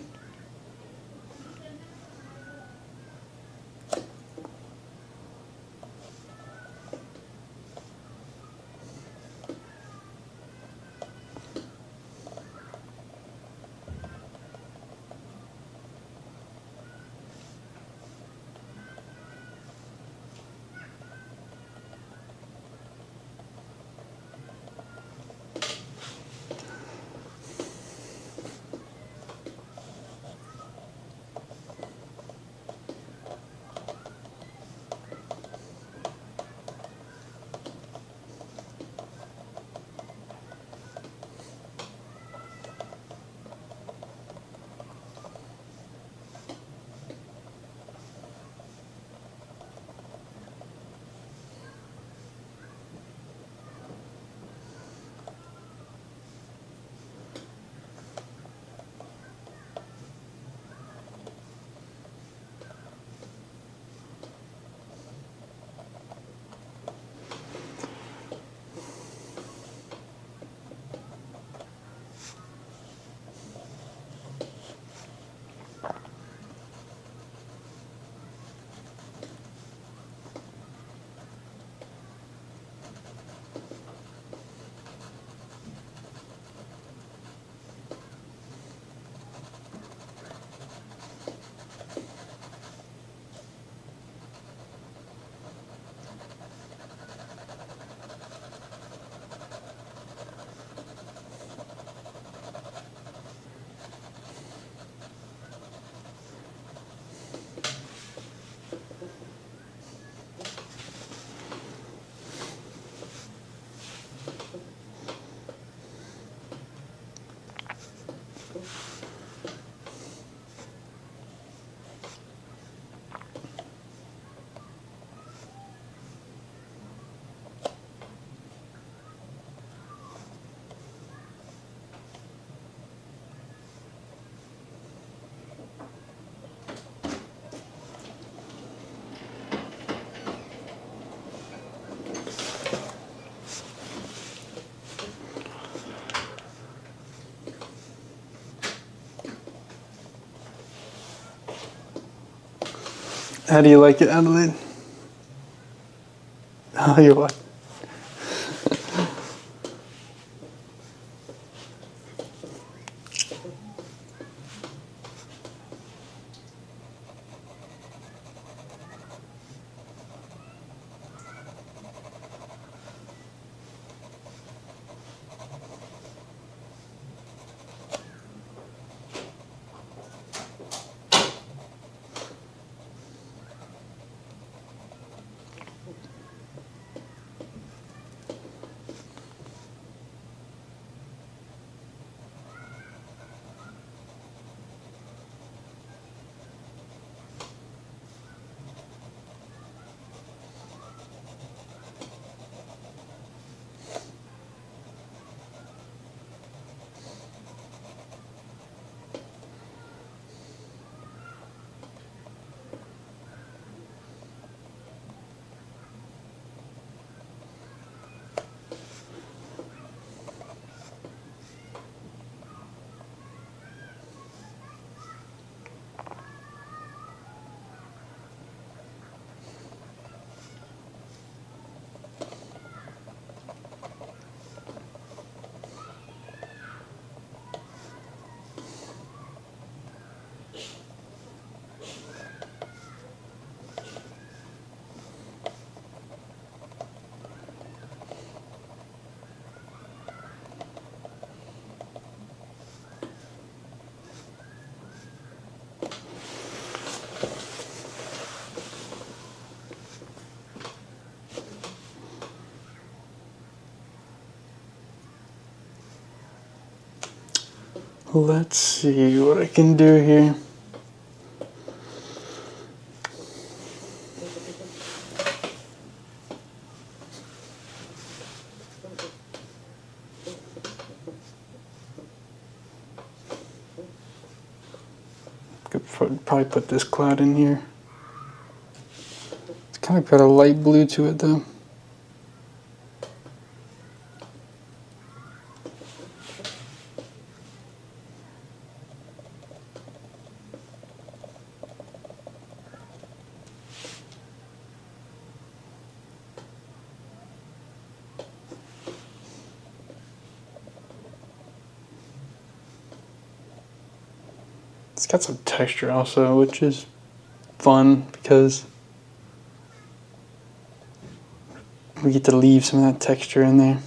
How do you like it, Adelaide? Oh, you're what? Let's see what I can do here. Could probably put this cloud in here. It's kind of got a light blue to it though. It's got some texture also, which is fun because we get to leave some of that texture in there.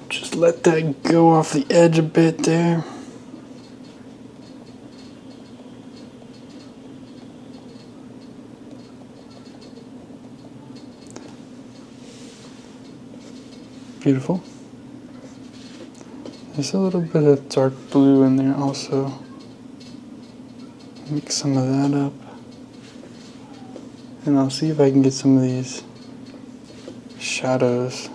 Just let that go off the edge a bit there. Beautiful. There's a little bit of dark blue in there also. Mix some of that up. And I'll see if I can get some of these shadows.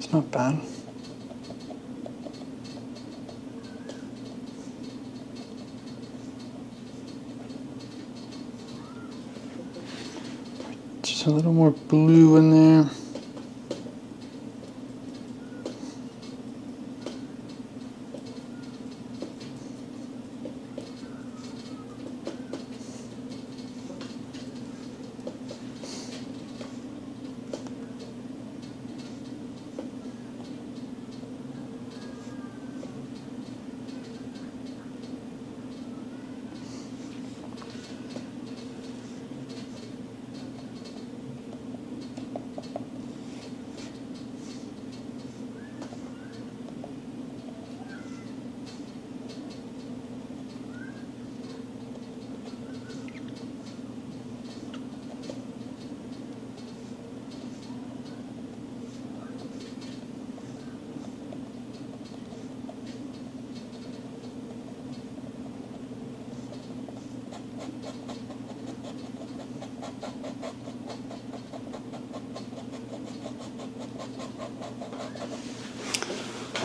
It's not bad. Just a little more blue in there.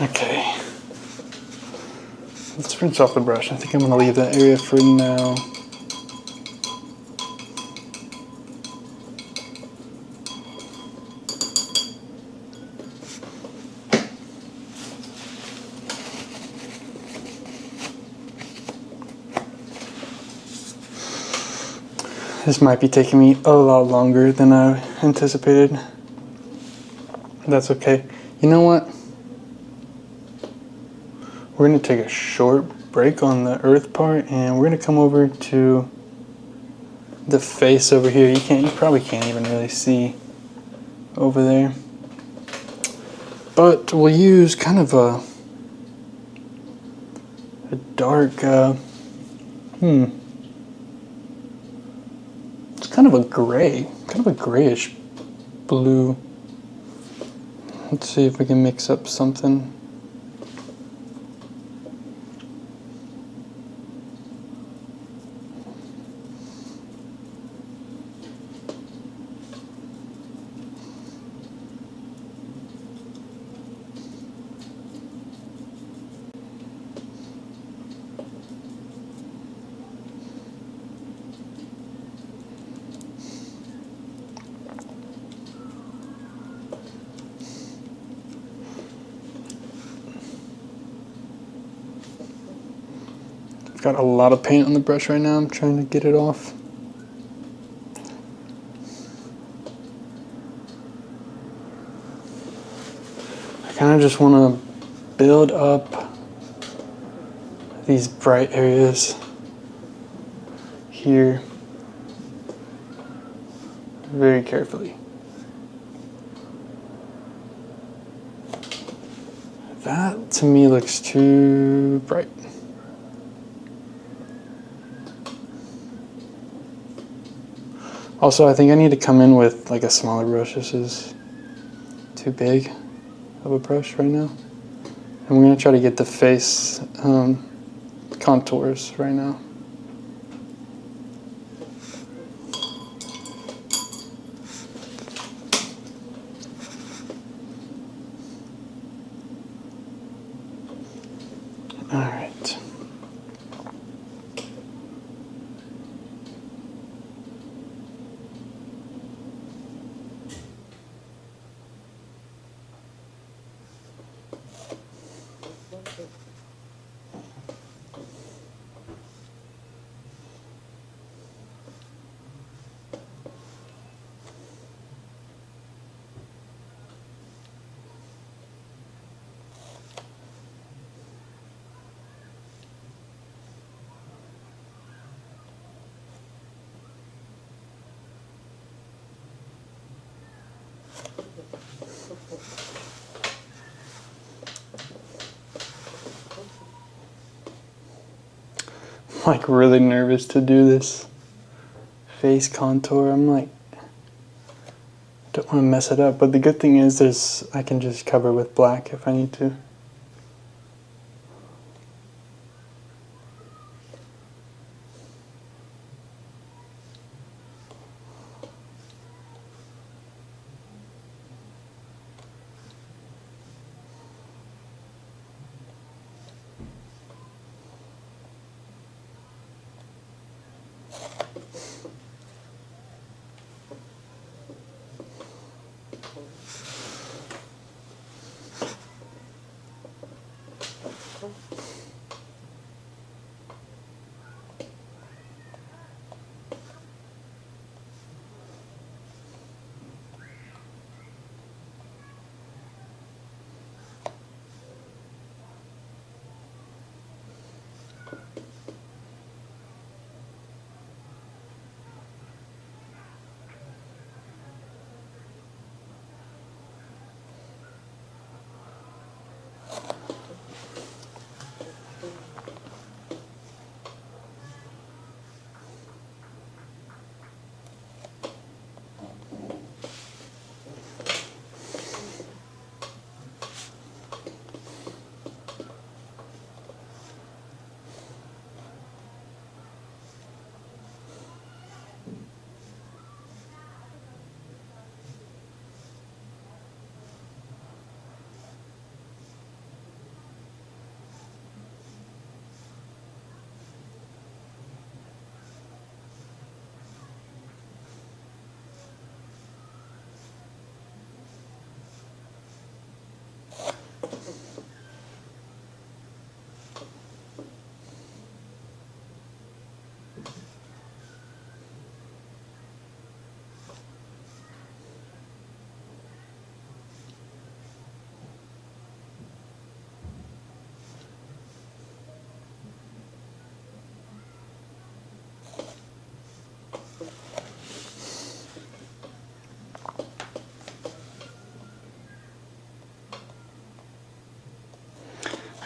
Okay. Let's rinse off the brush. I think I'm going to leave that area for now. This might be taking me a lot longer than I anticipated. That's okay. You know what? We're going to take a short break on the Earth part, and we're going to come over to the face over here. You probably can't even really see over there. But we'll use kind of a dark, it's kind of a gray, kind of a grayish blue. Let's see if we can mix up something. Got a lot of paint on the brush right now. I'm trying to get it off. I kind of just want to build up these bright areas here very carefully. That to me looks too bright. Also, I think I need to come in with like a smaller brush. This is too big of a brush right now. And we're going to try to get the face contours right now. All right. I'm like really nervous to do this face contour. I'm like, don't want to mess it up. But the good thing is I can just cover with black if I need to.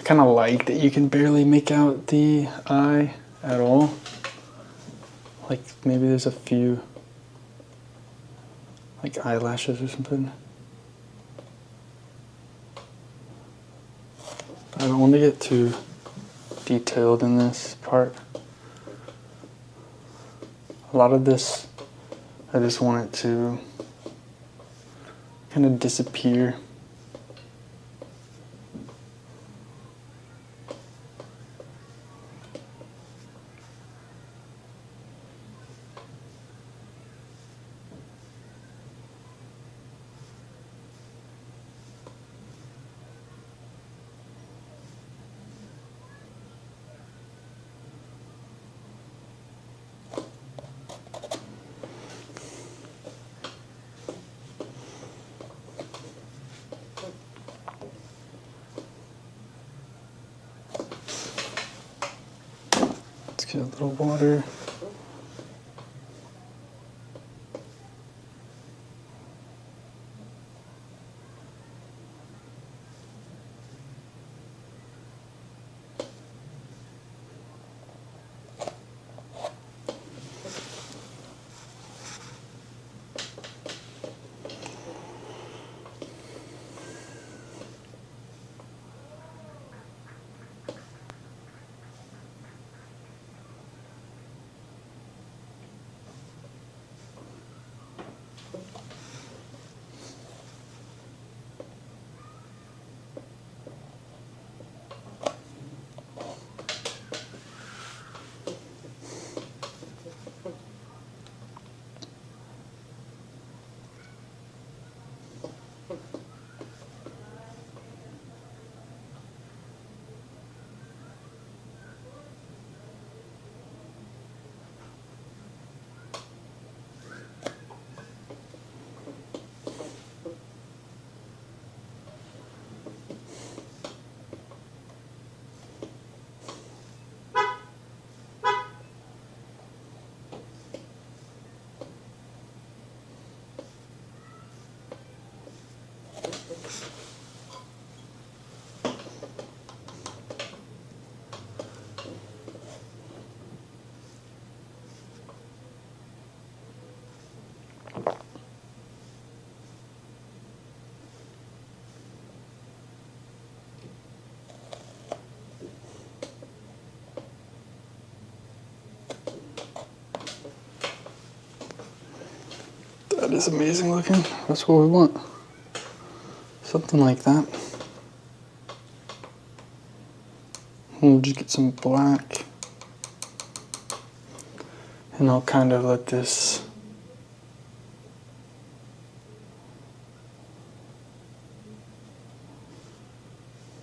kind of light that you can barely make out the eye at all. Like maybe there's a few like eyelashes or something. I don't want to get too detailed in this part. A lot of this, I just want it to kind of disappear. Let's get a little water. That is amazing looking. That's what we want. Something like that. We'll just get some black. And I'll kind of let this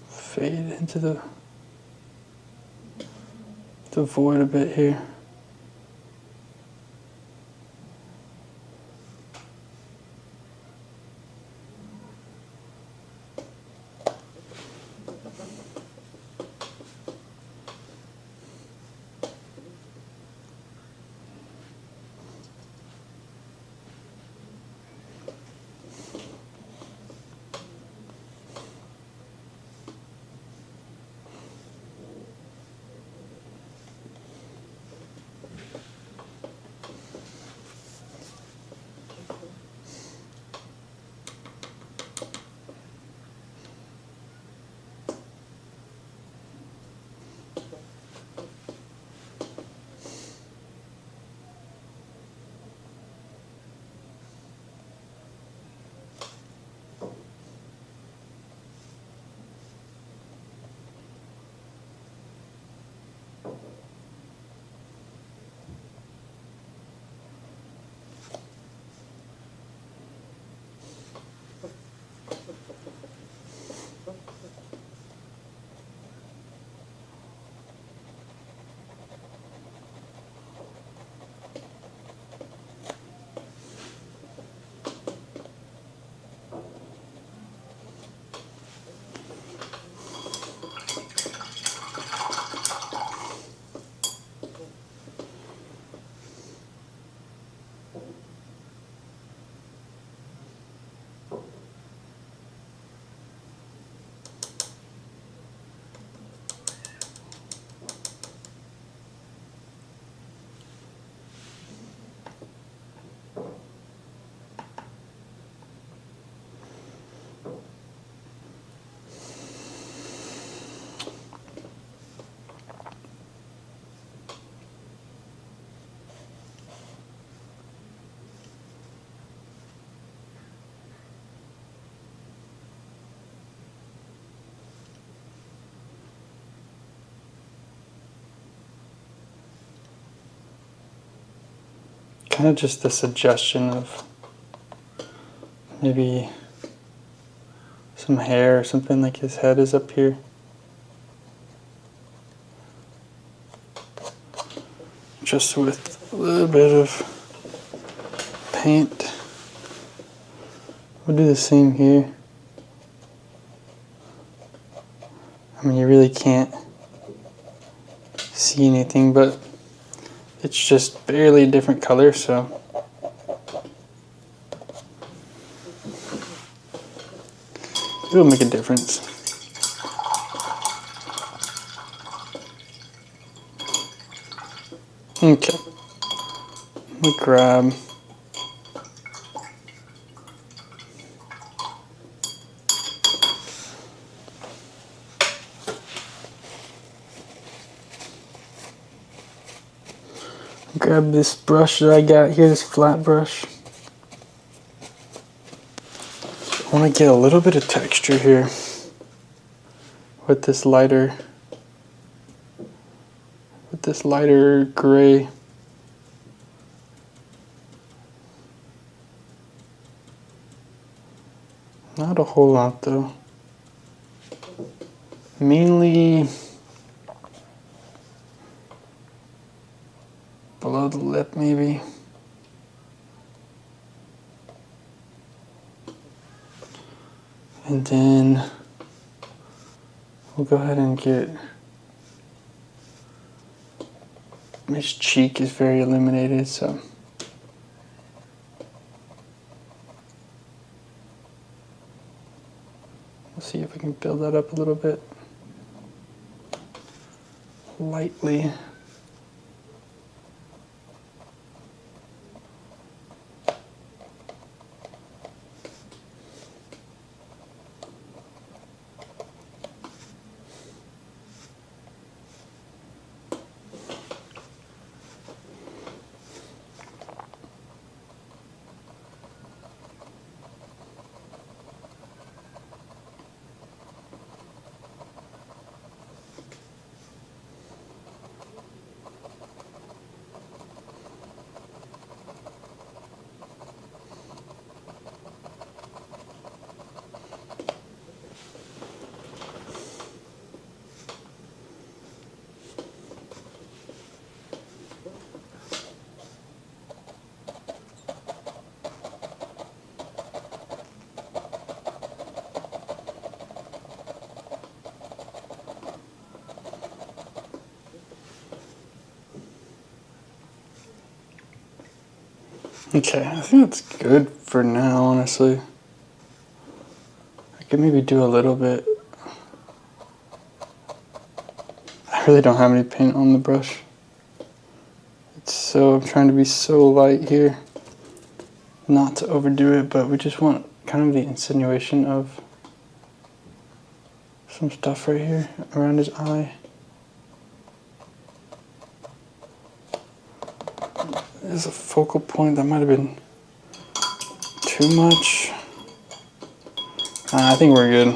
fade into the void a bit here. kind of just the suggestion of maybe some hair or something, like his head is up here. Just with a little bit of paint. We'll do the same here. I mean, you really can't see anything, but it's just barely a different color, so it'll make a difference. Okay, let me grab this brush that I got here, this flat brush. I want to get a little bit of texture here with this lighter gray. Not a whole lot though. Mainly below the lip maybe. And then we'll go ahead and get, his cheek is very illuminated, so we'll see if we can build that up a little bit. Lightly. Okay, I think that's good for now, honestly. I could maybe do a little bit. I really don't have any paint on the brush. I'm trying to be so light here. Not to overdo it, but we just want kind of the insinuation of some stuff right here around his eye. There's a focal point that might have been too much. I think we're good.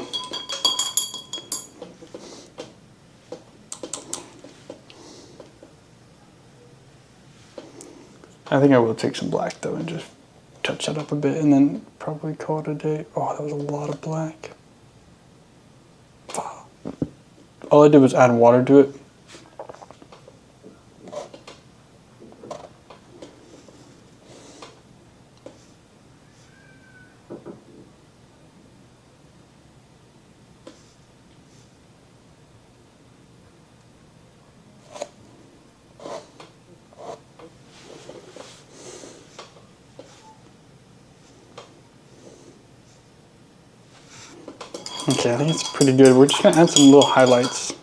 I think I will take some black though and just touch that up a bit and then probably call it a day. Oh, that was a lot of black. All I did was add water to it. Okay, I think it's pretty good. We're just gonna add some little highlights.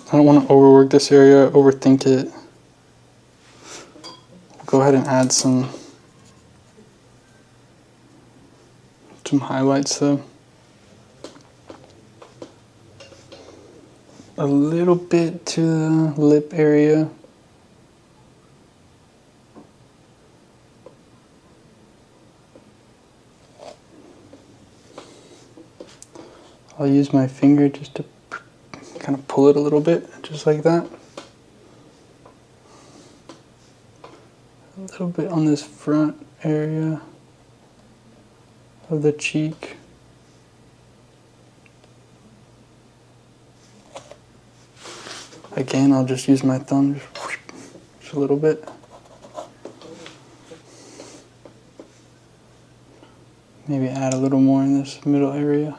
I don't want to overwork this area, overthink it. Go ahead and add some highlights though. A little bit to the lip area. I'll use my finger just to kind of pull it a little bit, just like that. little bit on this front area of the cheek. Again, I'll just use my thumb just a little bit. Maybe add a little more in this middle area.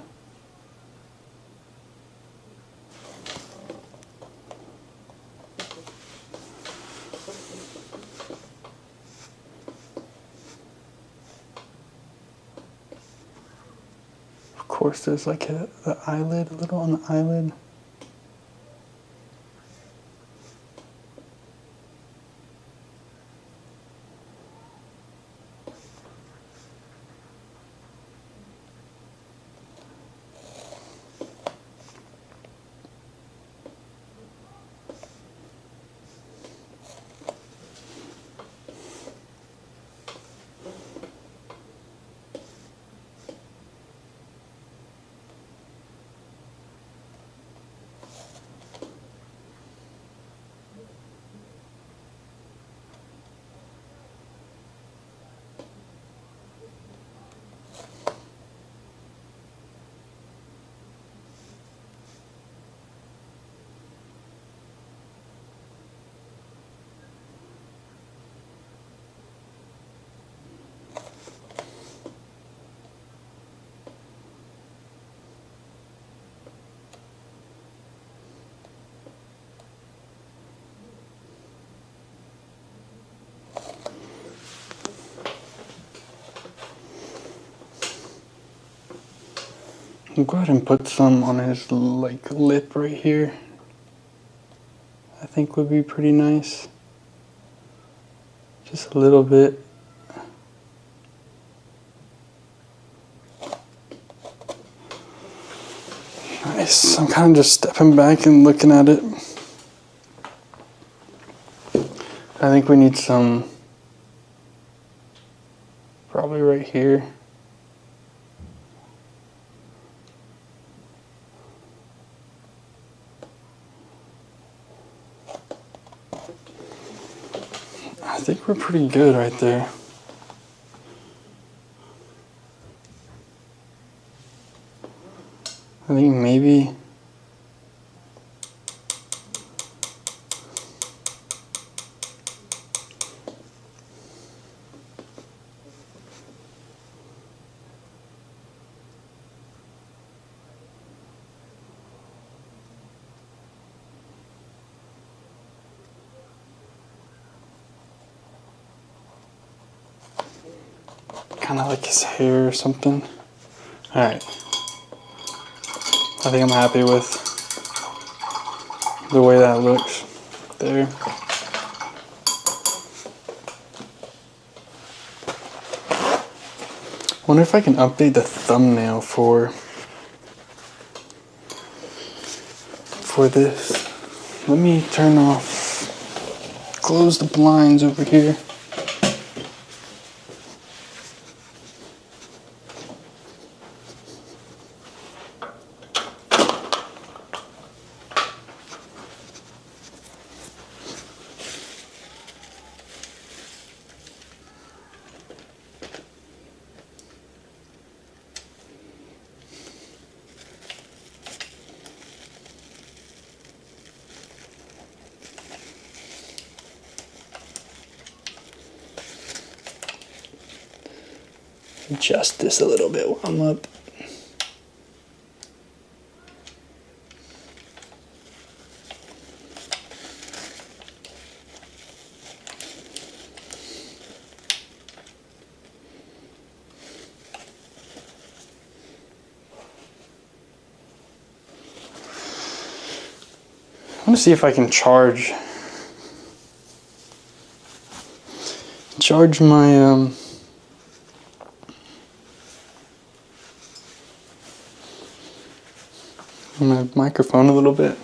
Of course, there's like the eyelid, a little on the eyelid. I'll go ahead and put some on his like lip right here. I think would be pretty nice. Just a little bit. Nice. I'm kind of just stepping back and looking at it. I think we need some, probably right here. I think we're pretty good right there. I think maybe kind of like his hair or something. All right. I think I'm happy with the way that looks there. Wonder if I can update the thumbnail for this. Let me turn off, close the blinds over here. Adjust this a little bit while I'm up. I'm gonna see if I can charge my microphone a little bit.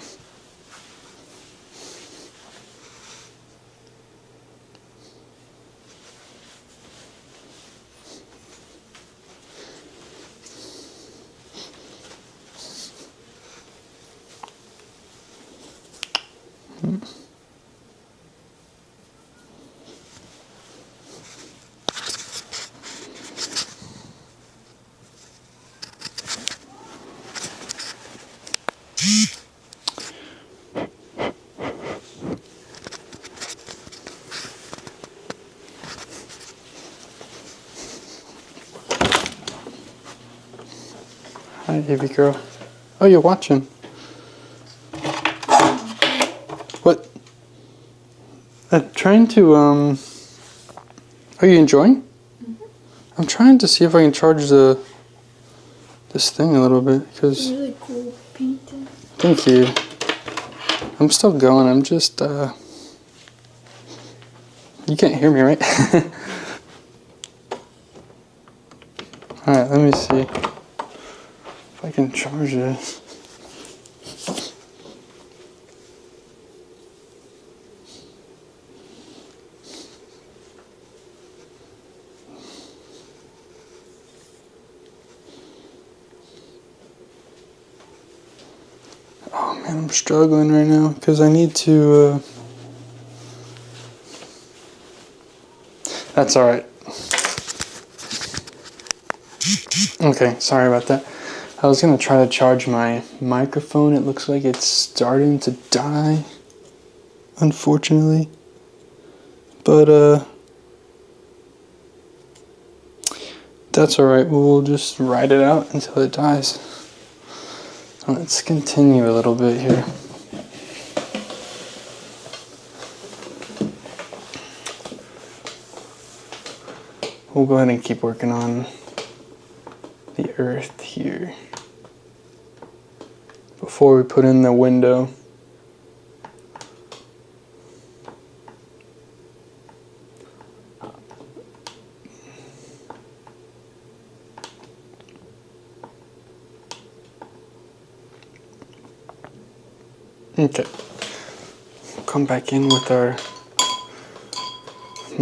Hi, baby girl. Oh, you're watching. What? I'm trying to, Are you enjoying? Mm-hmm. I'm trying to see if I can charge this thing a little bit, because... It's really cool painting. Thank you. I'm still going, I'm just, You can't hear me, right? Alright, let me see if I can charge this. Oh man, I'm struggling right now because I need to, That's alright. Okay, sorry about that. I was gonna try to charge my microphone. It looks like it's starting to die, unfortunately. But, that's alright. We'll just ride it out until it dies. Let's continue a little bit here. We'll go ahead and keep working on the Earth here before we put in the window. Okay, we'll come back in with our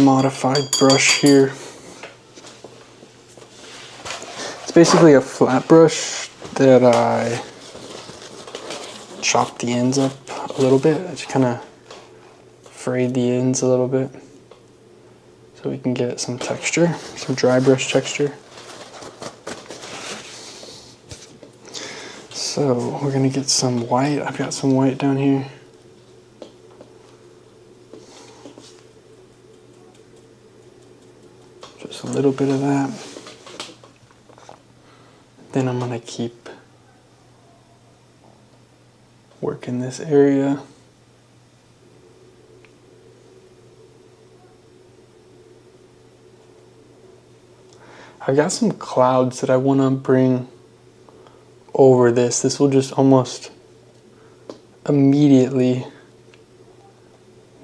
modified brush here. It's basically a flat brush that I chopped the ends up a little bit. I just kind of frayed the ends a little bit so we can get some texture, some dry brush texture. So we're gonna get some white. I've got some white down here. Just a little bit of that. Then I'm gonna keep working this area. I've got some clouds that I want to bring over this. This will just almost immediately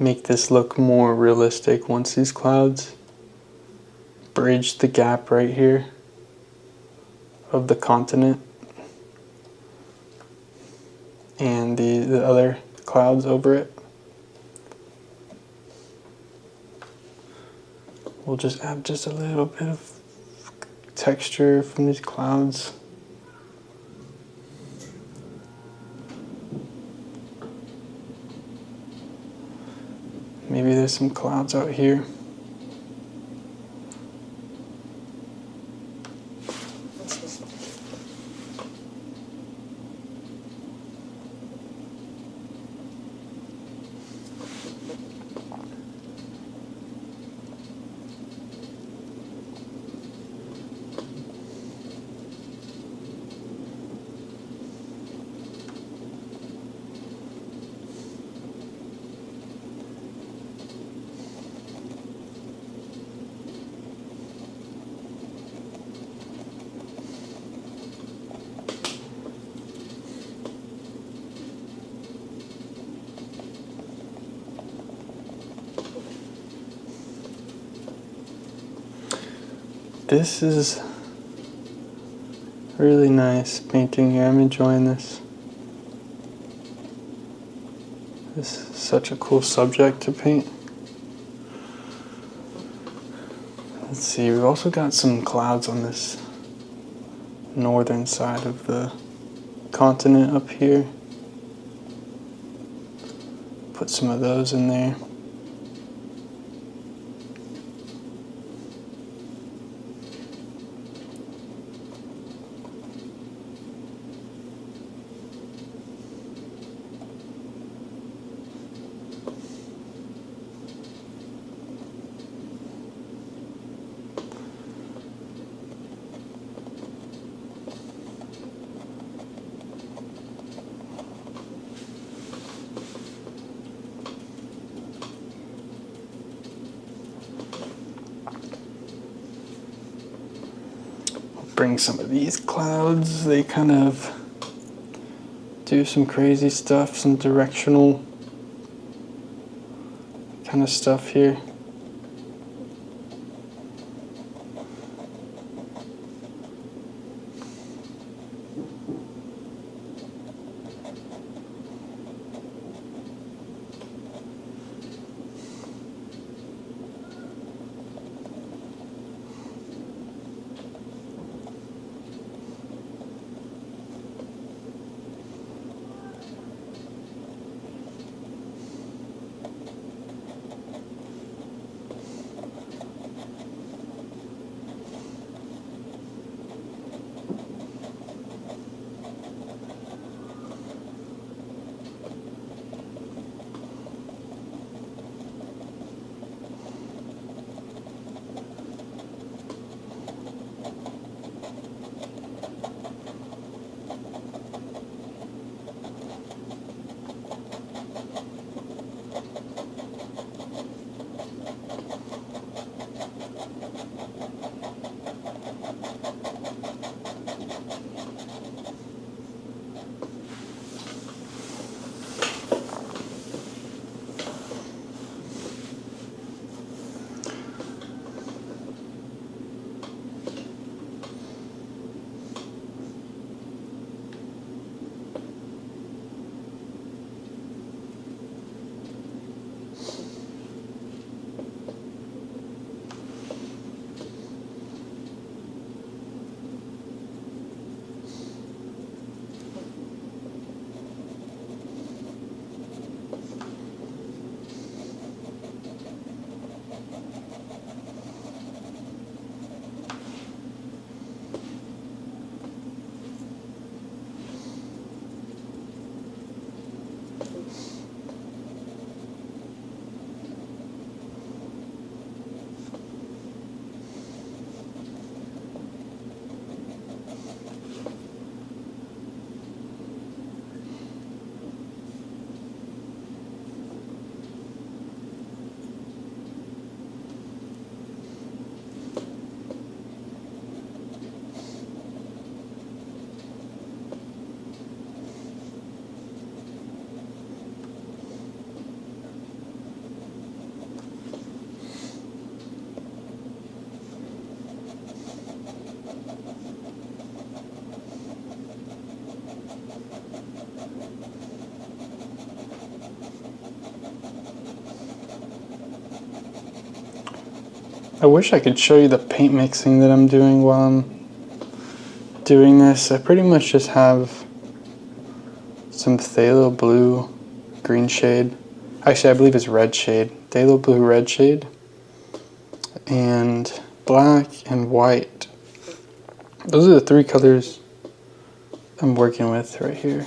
make this look more realistic once these clouds bridge the gap right here of the continent and the other clouds over it. We'll just add just a little bit of texture from these clouds. Maybe there's some clouds out here. This is really nice painting here. I'm enjoying this. This is such a cool subject to paint. Let's see, we've also got some clouds on this northern side of the continent up here. Put some of those in there. bring some of these clouds. They kind of do some crazy stuff, some directional kind of stuff here. I wish I could show you the paint mixing that I'm doing while I'm doing this. I pretty much just have some phthalo blue green shade. Actually, I believe it's red shade. Phthalo blue red shade. And black and white. Those are the three colors I'm working with right here.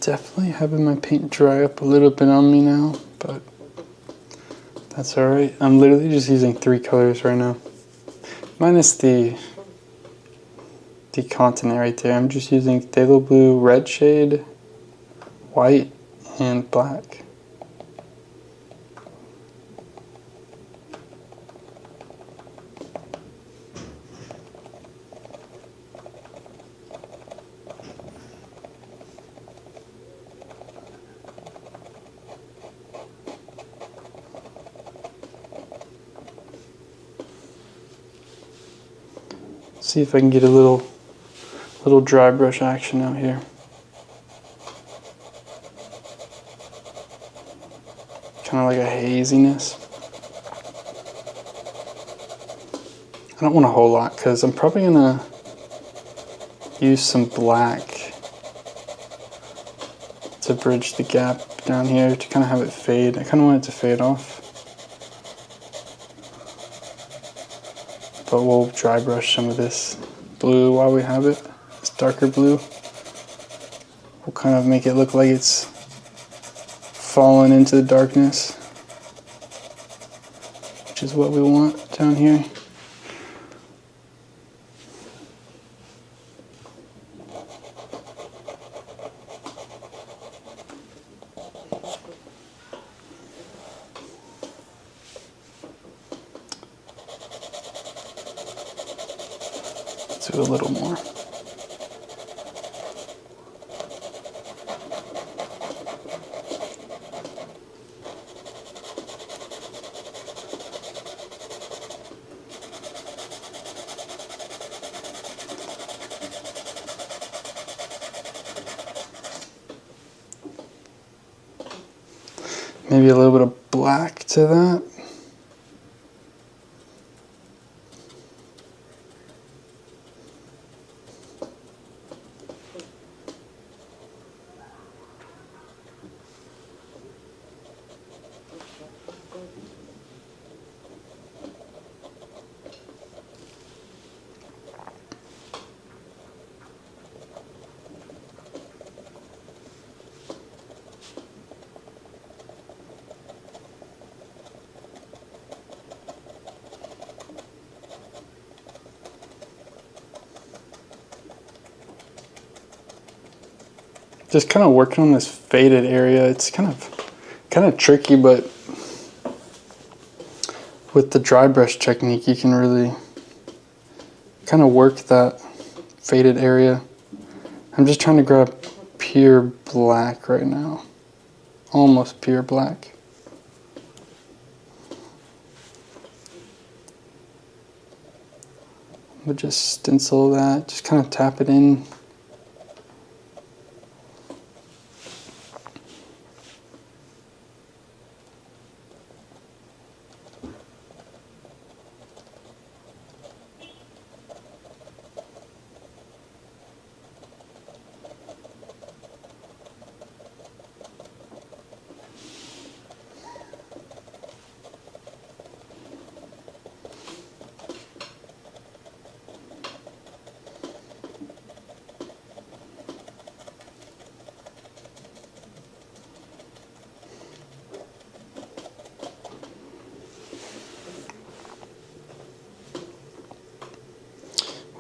Definitely having my paint dry up a little bit on me now, but that's alright. I'm literally just using three colors right now. Minus the the continent right there. I'm just using phthalo blue, red shade, white, and black. See if I can get a little dry brush action out here. Kind of like a haziness. I don't want a whole lot because I'm probably gonna use some black to bridge the gap down here to kind of have it fade. I kind of want it to fade off. But we'll dry brush some of this blue while we have it. This darker blue. We'll kind of make it look like it's fallen into the darkness, which is what we want down here. Do a little more. Maybe a little bit of black to that. Just kind of working on this faded area. It's kind of tricky, but with the dry brush technique, you can really kind of work that faded area. I'm just trying to grab pure black right now, almost pure black. But just stencil that, just kind of tap it in.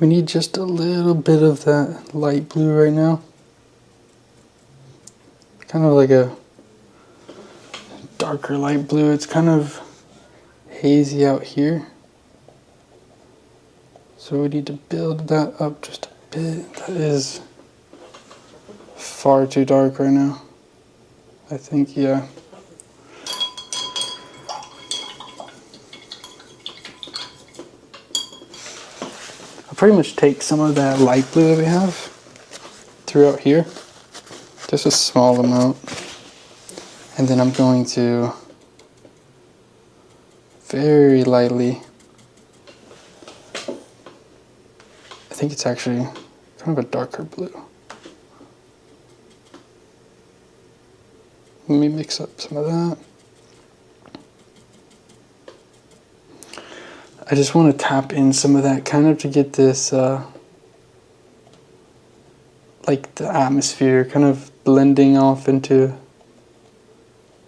We need just a little bit of that light blue right now. Kind of like a darker light blue. It's kind of hazy out here. So we need to build that up just a bit. That is far too dark right now. I think, yeah. Pretty much take some of that light blue that we have throughout here, just a small amount, and then I'm going to very lightly, I think it's actually kind of a darker blue. Let me mix up some of that. I just want to tap in some of that kind of to get this, like the atmosphere kind of blending off into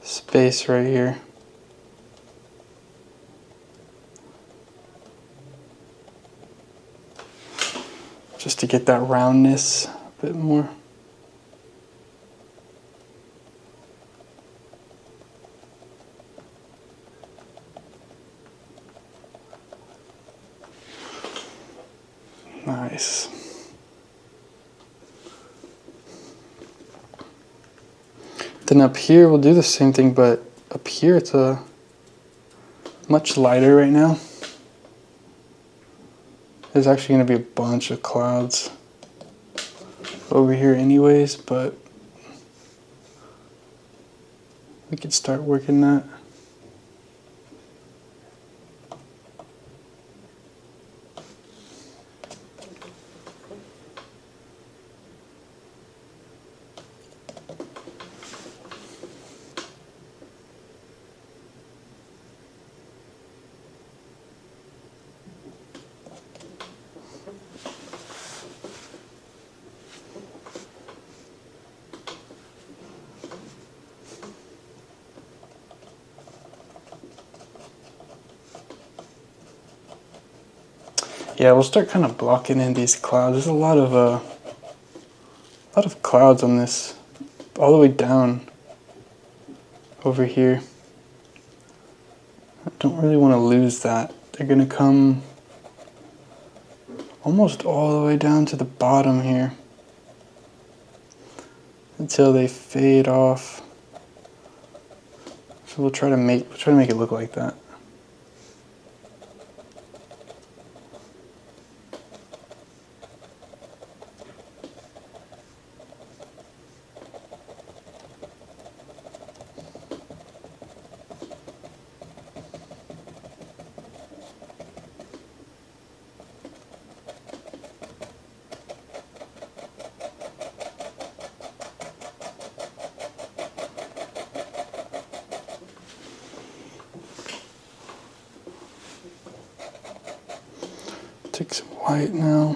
space right here. just to get that roundness a bit more. Nice. Then up here we'll do the same thing, but up here it's a much lighter right now. There's actually going to be a bunch of clouds over here anyways, but we could start working that. Yeah, we'll start kind of blocking in these clouds. There's a lot of clouds on this, all the way down over here. I don't really want to lose that. They're gonna come almost all the way down to the bottom here until they fade off. So we'll try to make it look like that. Take some white now.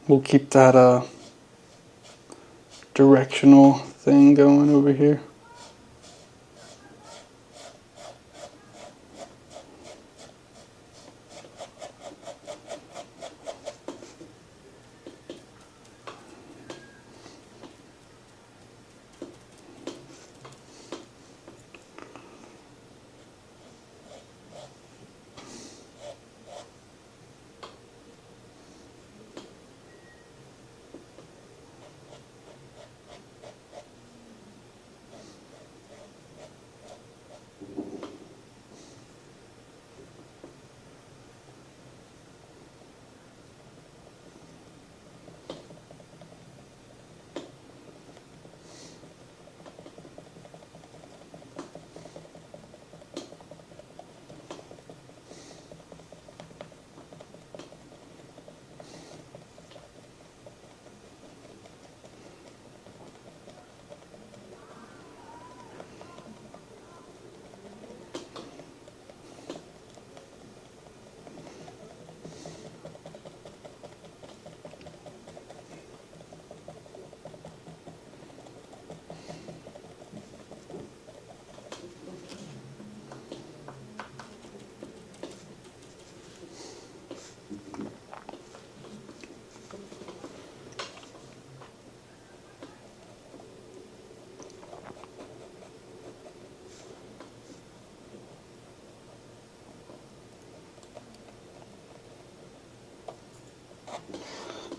We'll keep that directional thing going over here.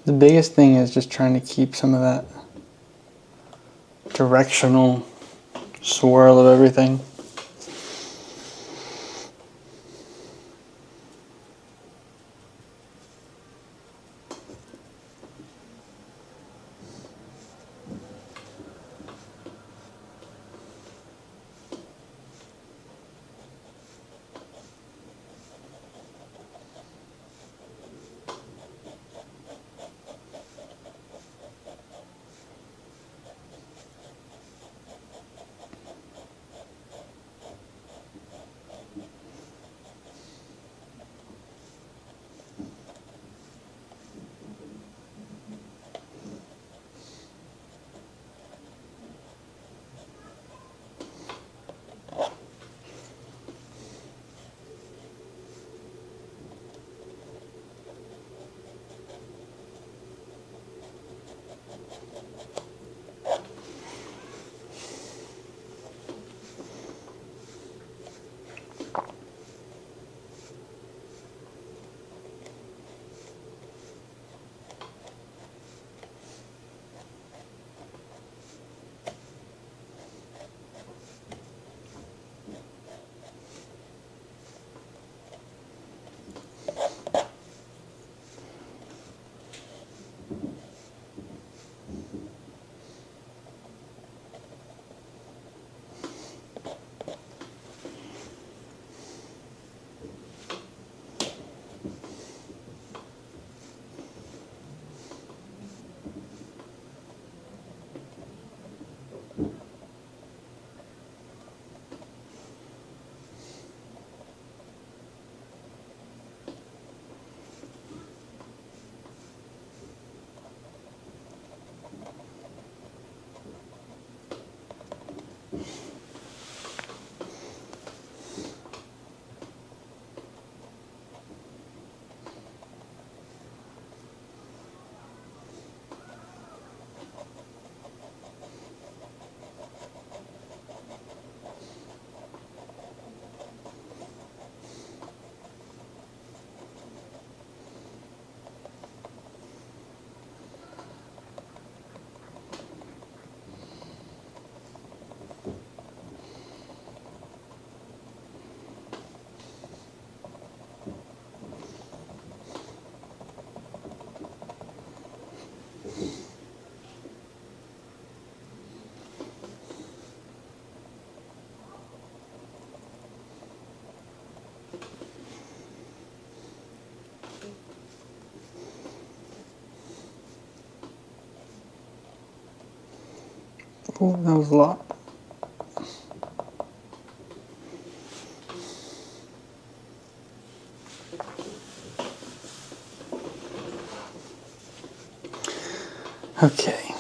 The biggest thing is just trying to keep some of that directional swirl of everything. Oh, that was a lot. Okay.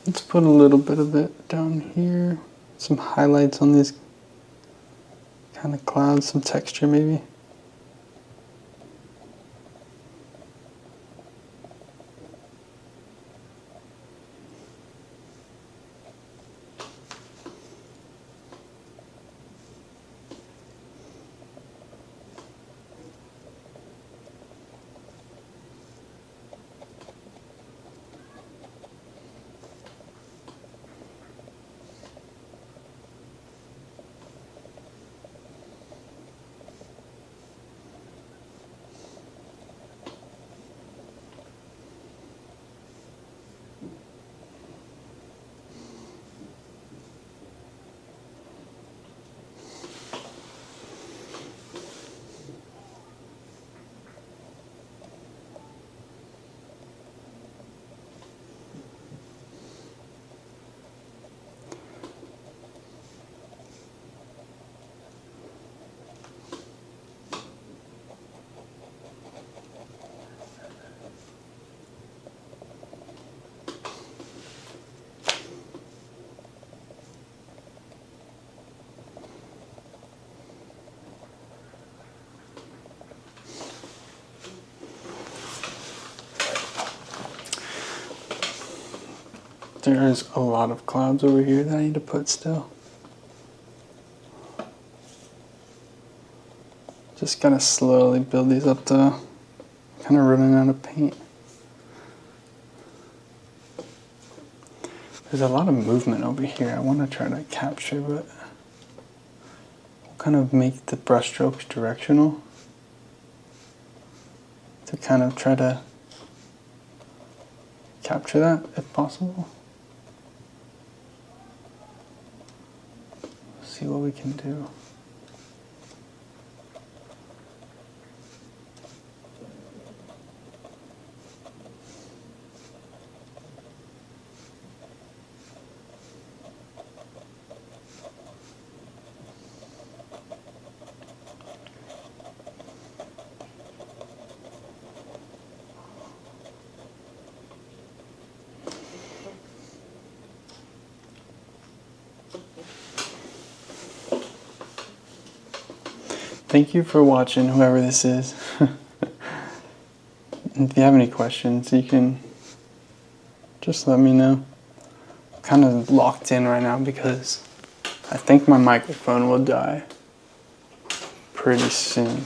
Let's put a little bit of it down here. Some highlights on these kind of clouds, some texture maybe. There's a lot of clouds over here that I need to put still. Just gotta slowly build these up though. Kind of running out of paint. There's a lot of movement over here I want to try to capture, but I'll kind of make the brush strokes directional to kind of try to capture that if possible. See what we can do. Thank you for watching, whoever this is. If you have any questions, you can just let me know. I'm kind of locked in right now because I think my microphone will die pretty soon.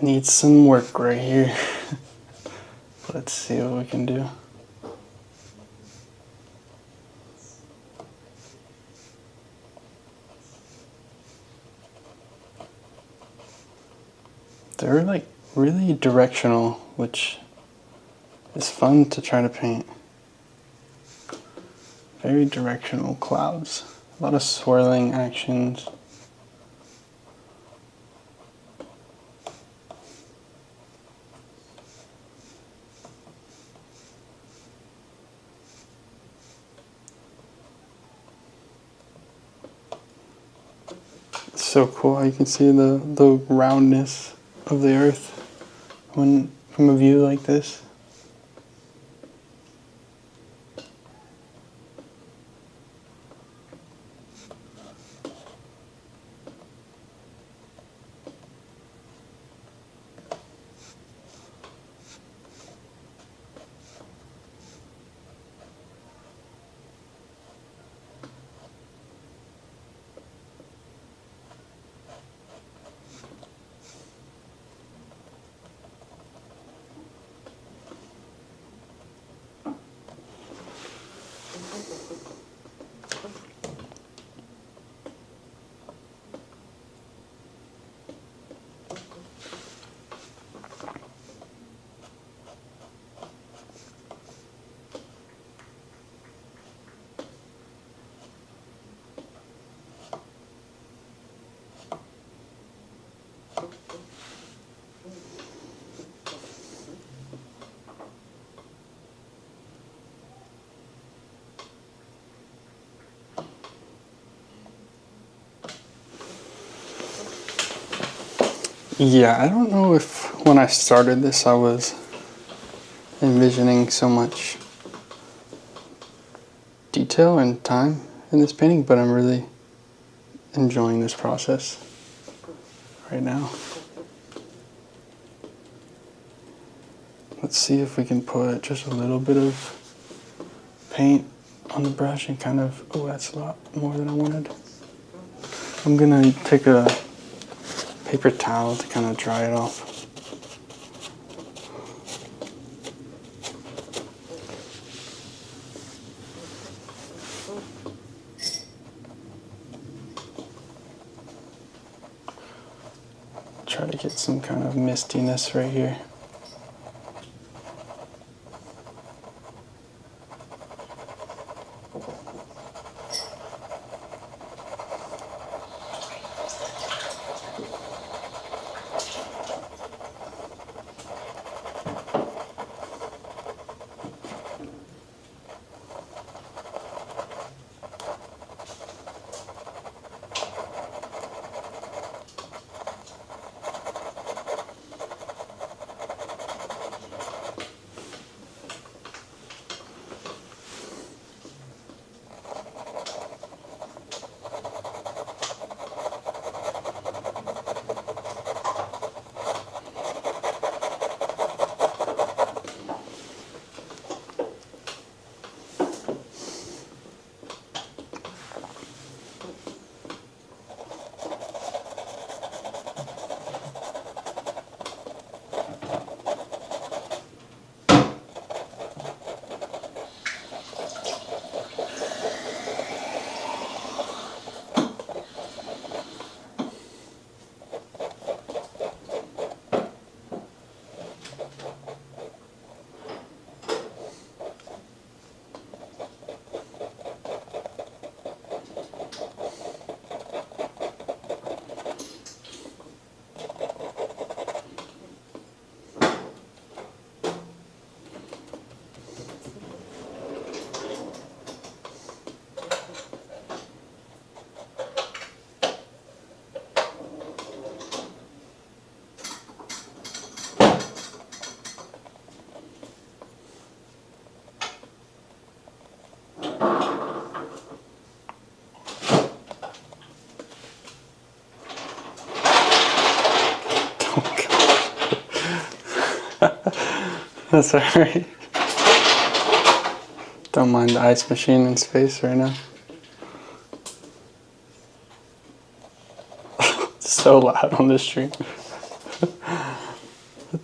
needs some work right here. Let's see what we can do. They're like really directional, which is fun to try to paint. Very directional clouds. A lot of swirling actions. It's so cool how you can see the roundness of the Earth when from a view like this. Yeah, I don't know if when I started this I was envisioning so much detail and time in this painting, but I'm really enjoying this process right now. Let's see if we can put just a little bit of paint on the brush and kind of, oh, that's a lot more than I wanted. I'm gonna take a paper towel to kind of dry it off. Try to get some kind of mistiness right here. That's alright. Don't mind the ice machine in space right now. It's so loud on this stream.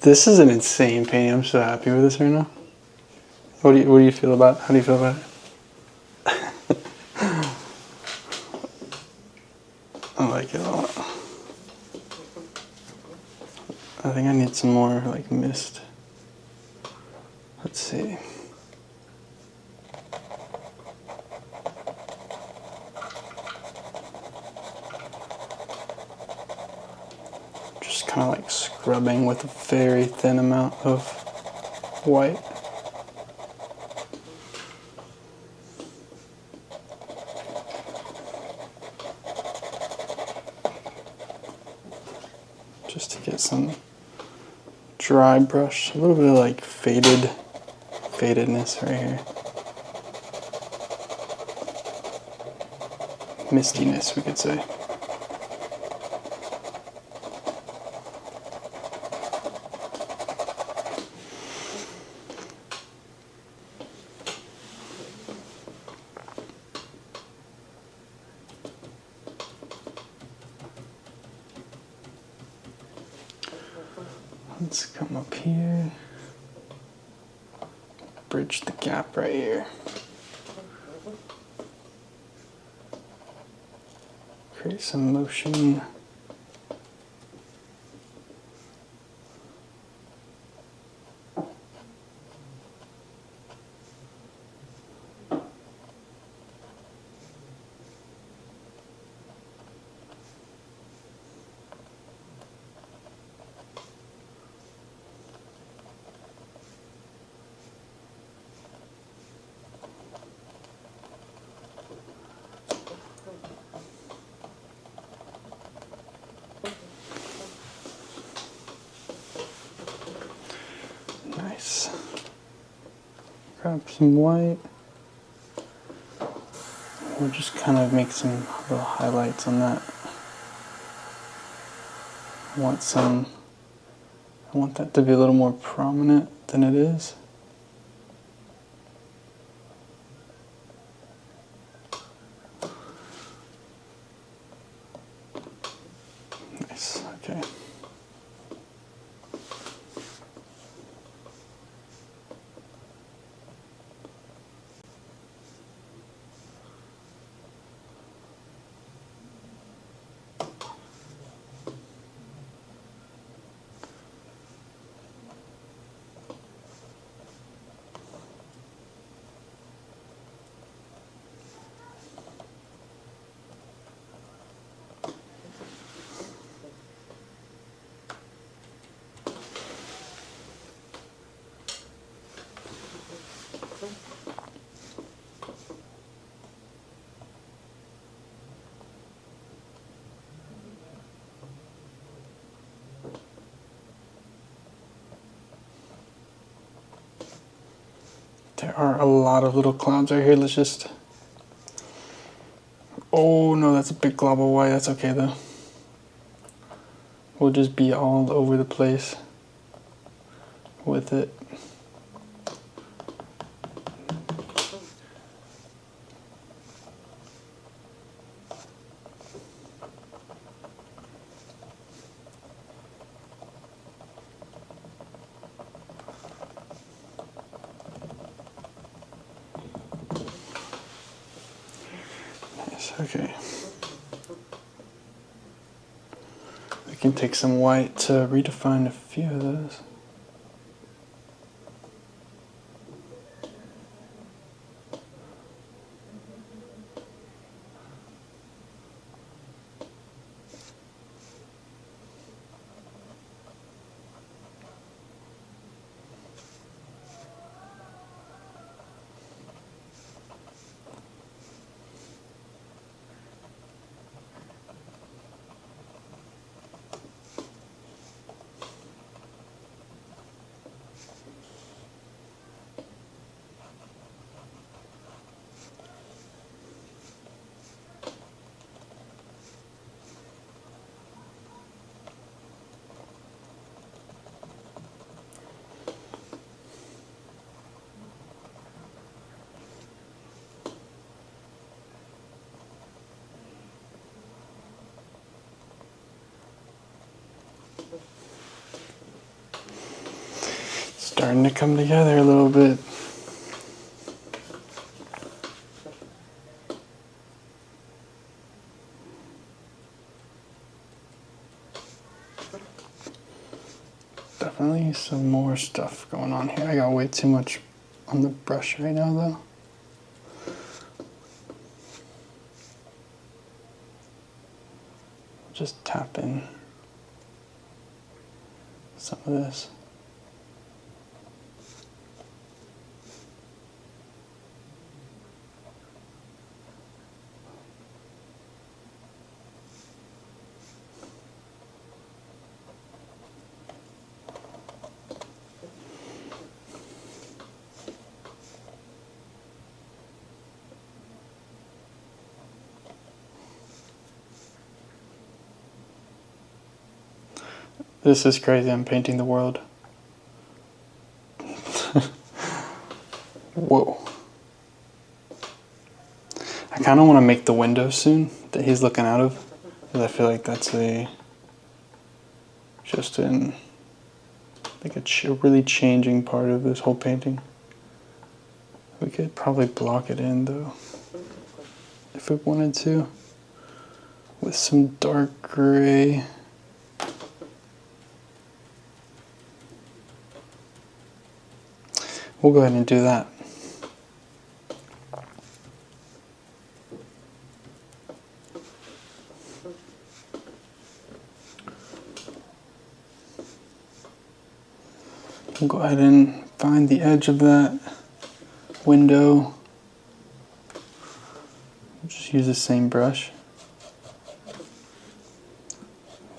This is an insane painting. I'm so happy with this right now. What do you feel about it? How do you feel about it? I like it a lot. I think I need some more like mist. Let's see. Just kind of like scrubbing with a very thin amount of white. Just to get some dry brush, a little bit of like fadedness right here. Mistiness, we could say. Let's come up here, bridge the gap right here. Create some motion. Nice. Grab some white. We'll just kind of make some little highlights on that. I want that to be a little more prominent than it is. Nice, okay. There are a lot of little clouds right here. Let's just... Oh no, that's a big glob of white. That's okay though. We'll just be all over the place with it. Okay. I can take some white to redefine a few of those. Starting to come together a little bit. Definitely some more stuff going on here. I got way too much on the brush right now though. Just tap in some of this. This is crazy, I'm painting the world. Whoa. I kind of want to make the window soon that he's looking out of, because I feel like that's just a really changing part of this whole painting. We could probably block it in though, if we wanted to, with some dark gray. We'll go ahead and do that. We'll go ahead and find the edge of that window. Just use the same brush.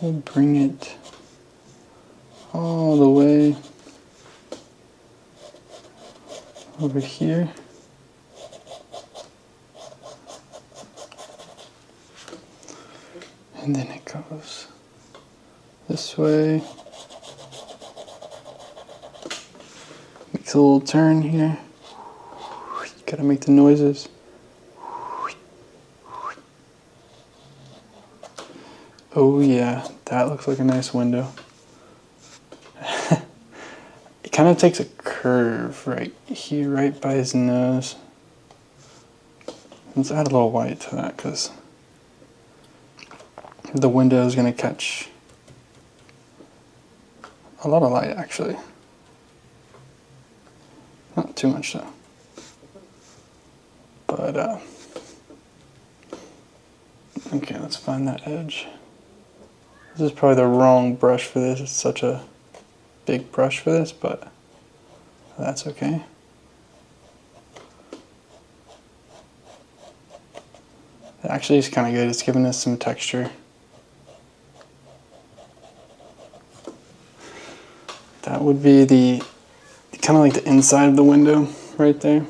We'll bring it all the way over here. And then it goes this way. Makes a little turn here. Gotta make the noises. Oh yeah, that looks like a nice window. It kind of takes a curve right here, right by his nose. Let's add a little white to that because the window is going to catch a lot of light actually. Not too much though. But, okay, let's find that edge. This is probably the wrong brush for this. It's such a big brush for this, but that's okay. It actually is kind of good. It's giving us some texture. That would be the kind of like the inside of the window right there.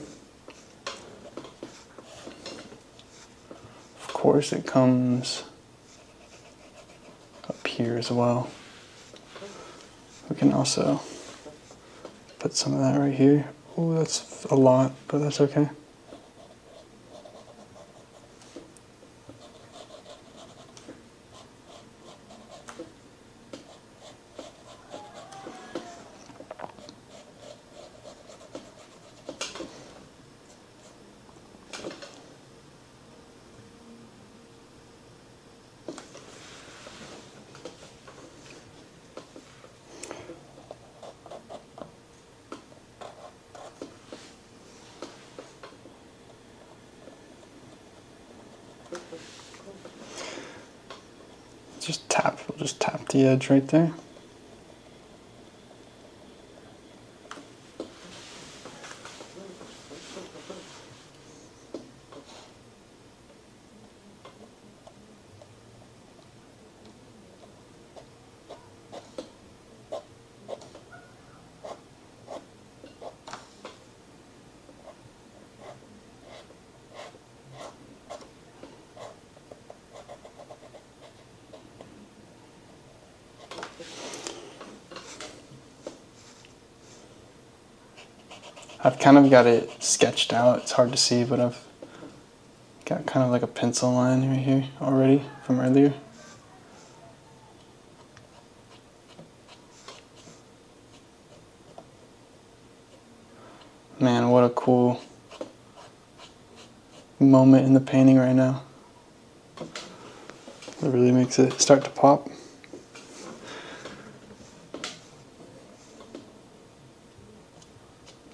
Of course, it comes up here as well. We can also put some of that right here. Oh, that's a lot, but that's okay. We'll just tap the edge right there. I've kind of got it sketched out. It's hard to see, but I've got kind of like a pencil line right here already from earlier. Man, what a cool moment in the painting right now. It really makes it start to pop.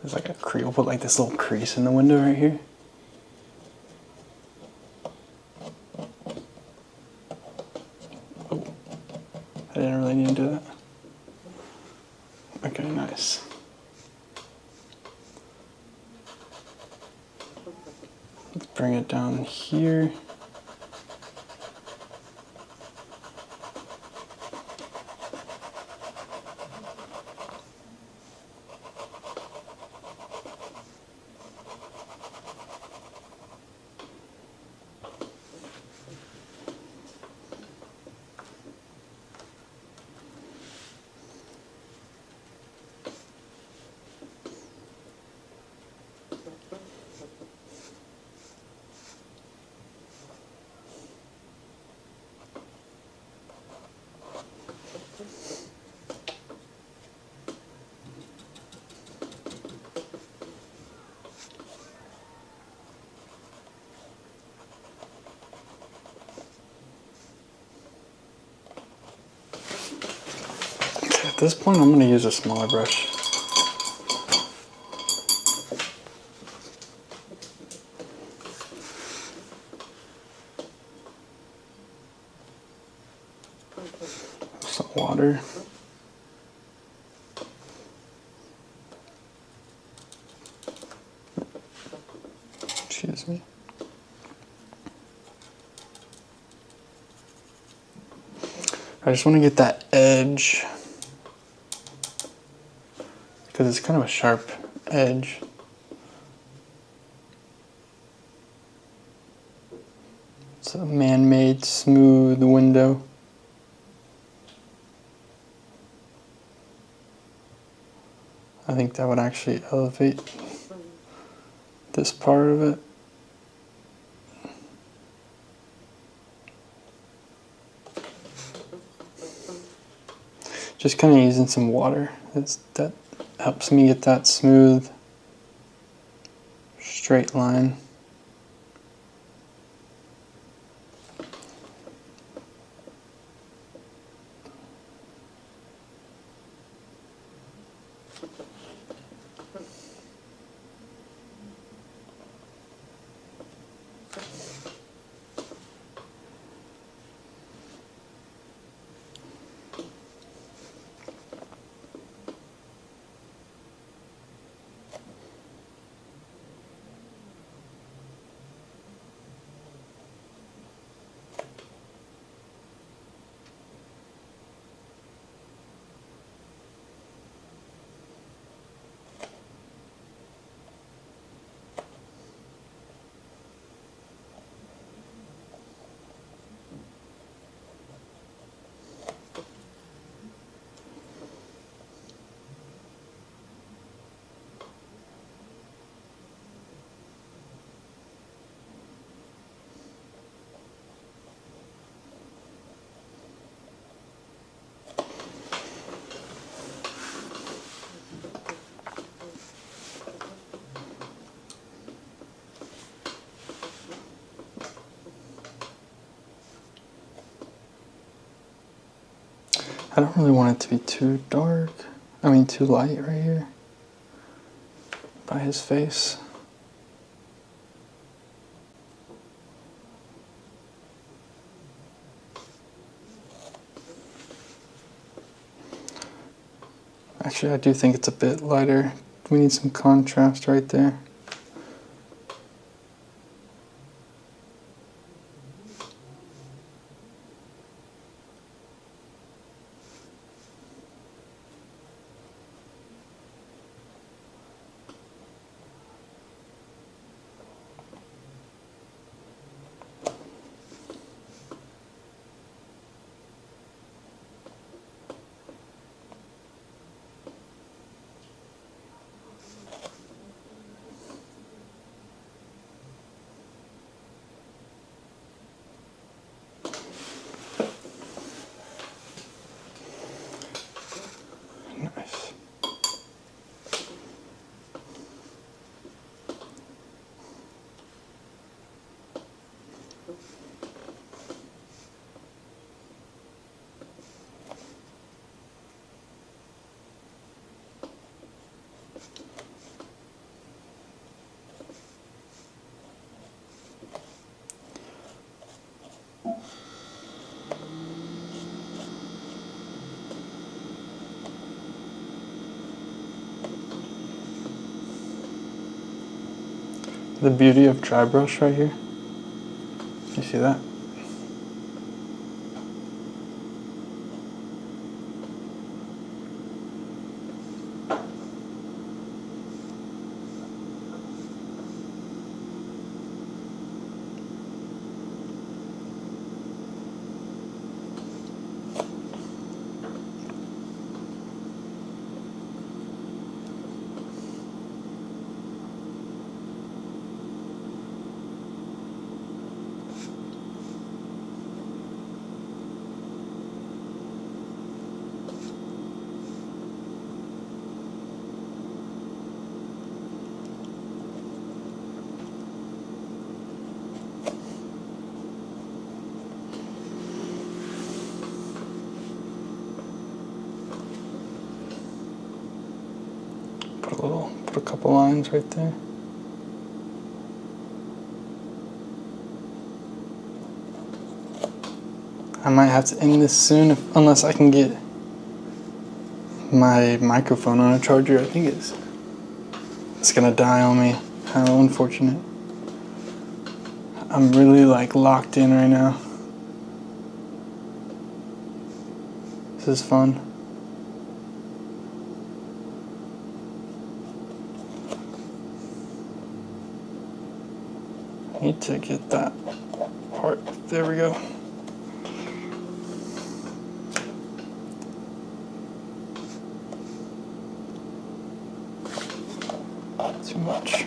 There's like a crease. We'll put like this little crease in the window right here. Oh, I didn't really need to do that. Okay, nice. Let's bring it down here. At this point, I'm going to use a smaller brush. Some water. Excuse me. I just want to get that edge, because it's kind of a sharp edge. It's a man-made smooth window. I think that would actually elevate this part of it. Just kind of using some water. That helps me get that smooth, straight line. I don't really want it to be too dark. I mean, too light right here by his face. Actually, I do think it's a bit lighter. We need some contrast right there. The beauty of dry brush right here. You see that? Put a couple lines right there. I might have to end this soon unless I can get my microphone on a charger. I think it's gonna die on me. How unfortunate. I'm really like locked in right now. This is fun. I need to get that part. There we go. Too much.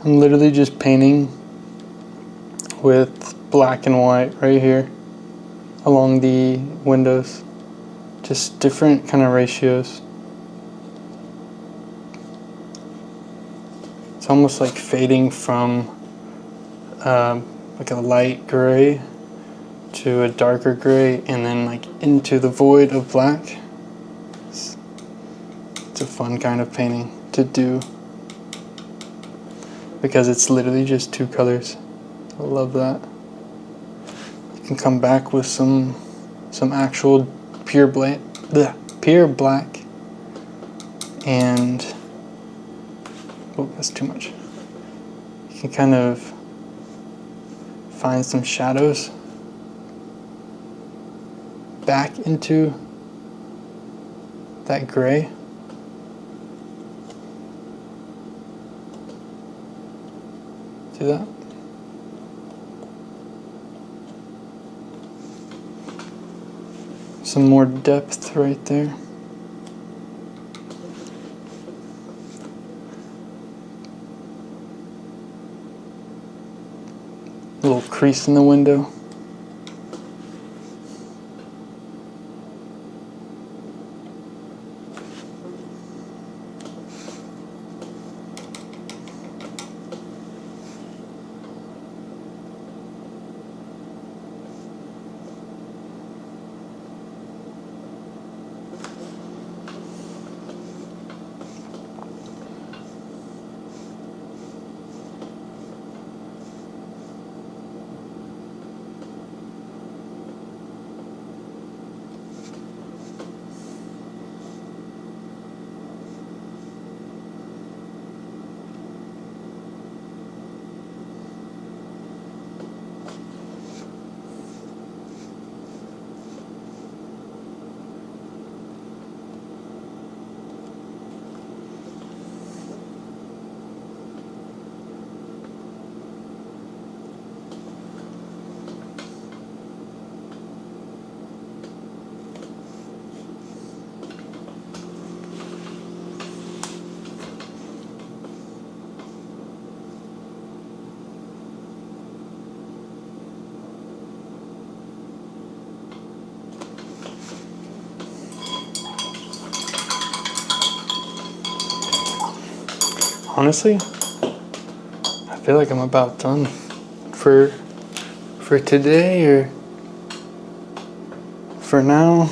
I'm literally just painting with black and white right here along the windows. Just different kind of ratios. It's almost like fading from like a light gray to a darker gray and then like into the void of black. It's a fun kind of painting to do because it's literally just two colors. I love that. You can come back with some actual pure black, and oh, that's too much. You can kind of find some shadows back into that gray. See that? some more depth right there. A little crease in the window. Honestly, I feel like I'm about done for today, or for now.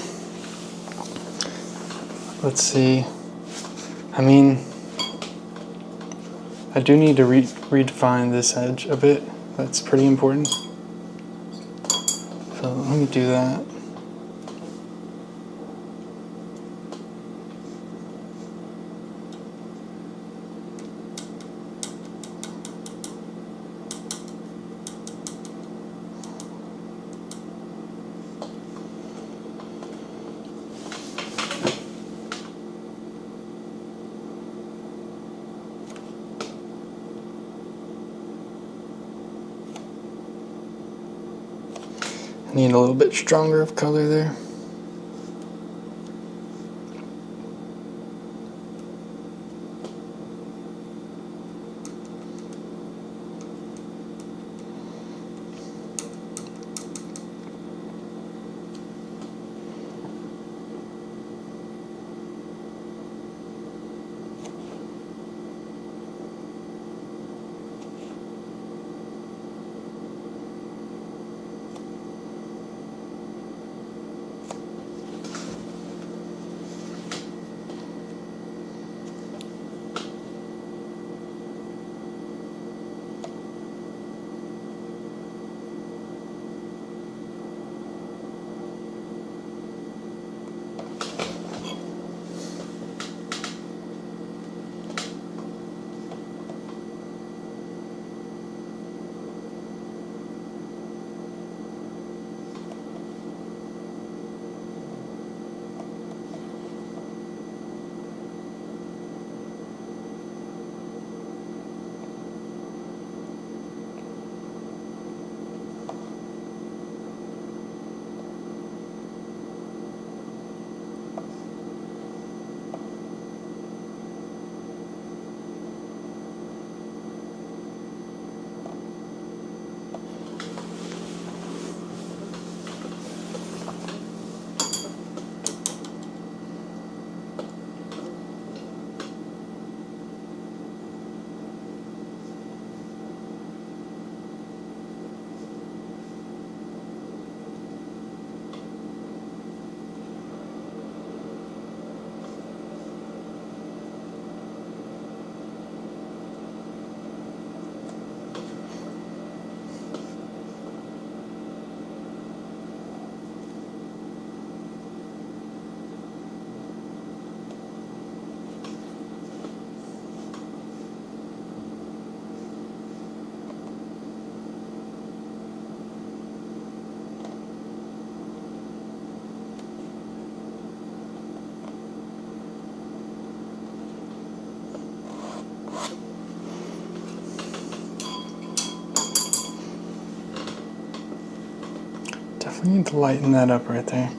Let's see. I mean, I do need to redefine this edge a bit. That's pretty important. So let me do that. Need a little bit stronger of color there. Definitely need to lighten that up right there.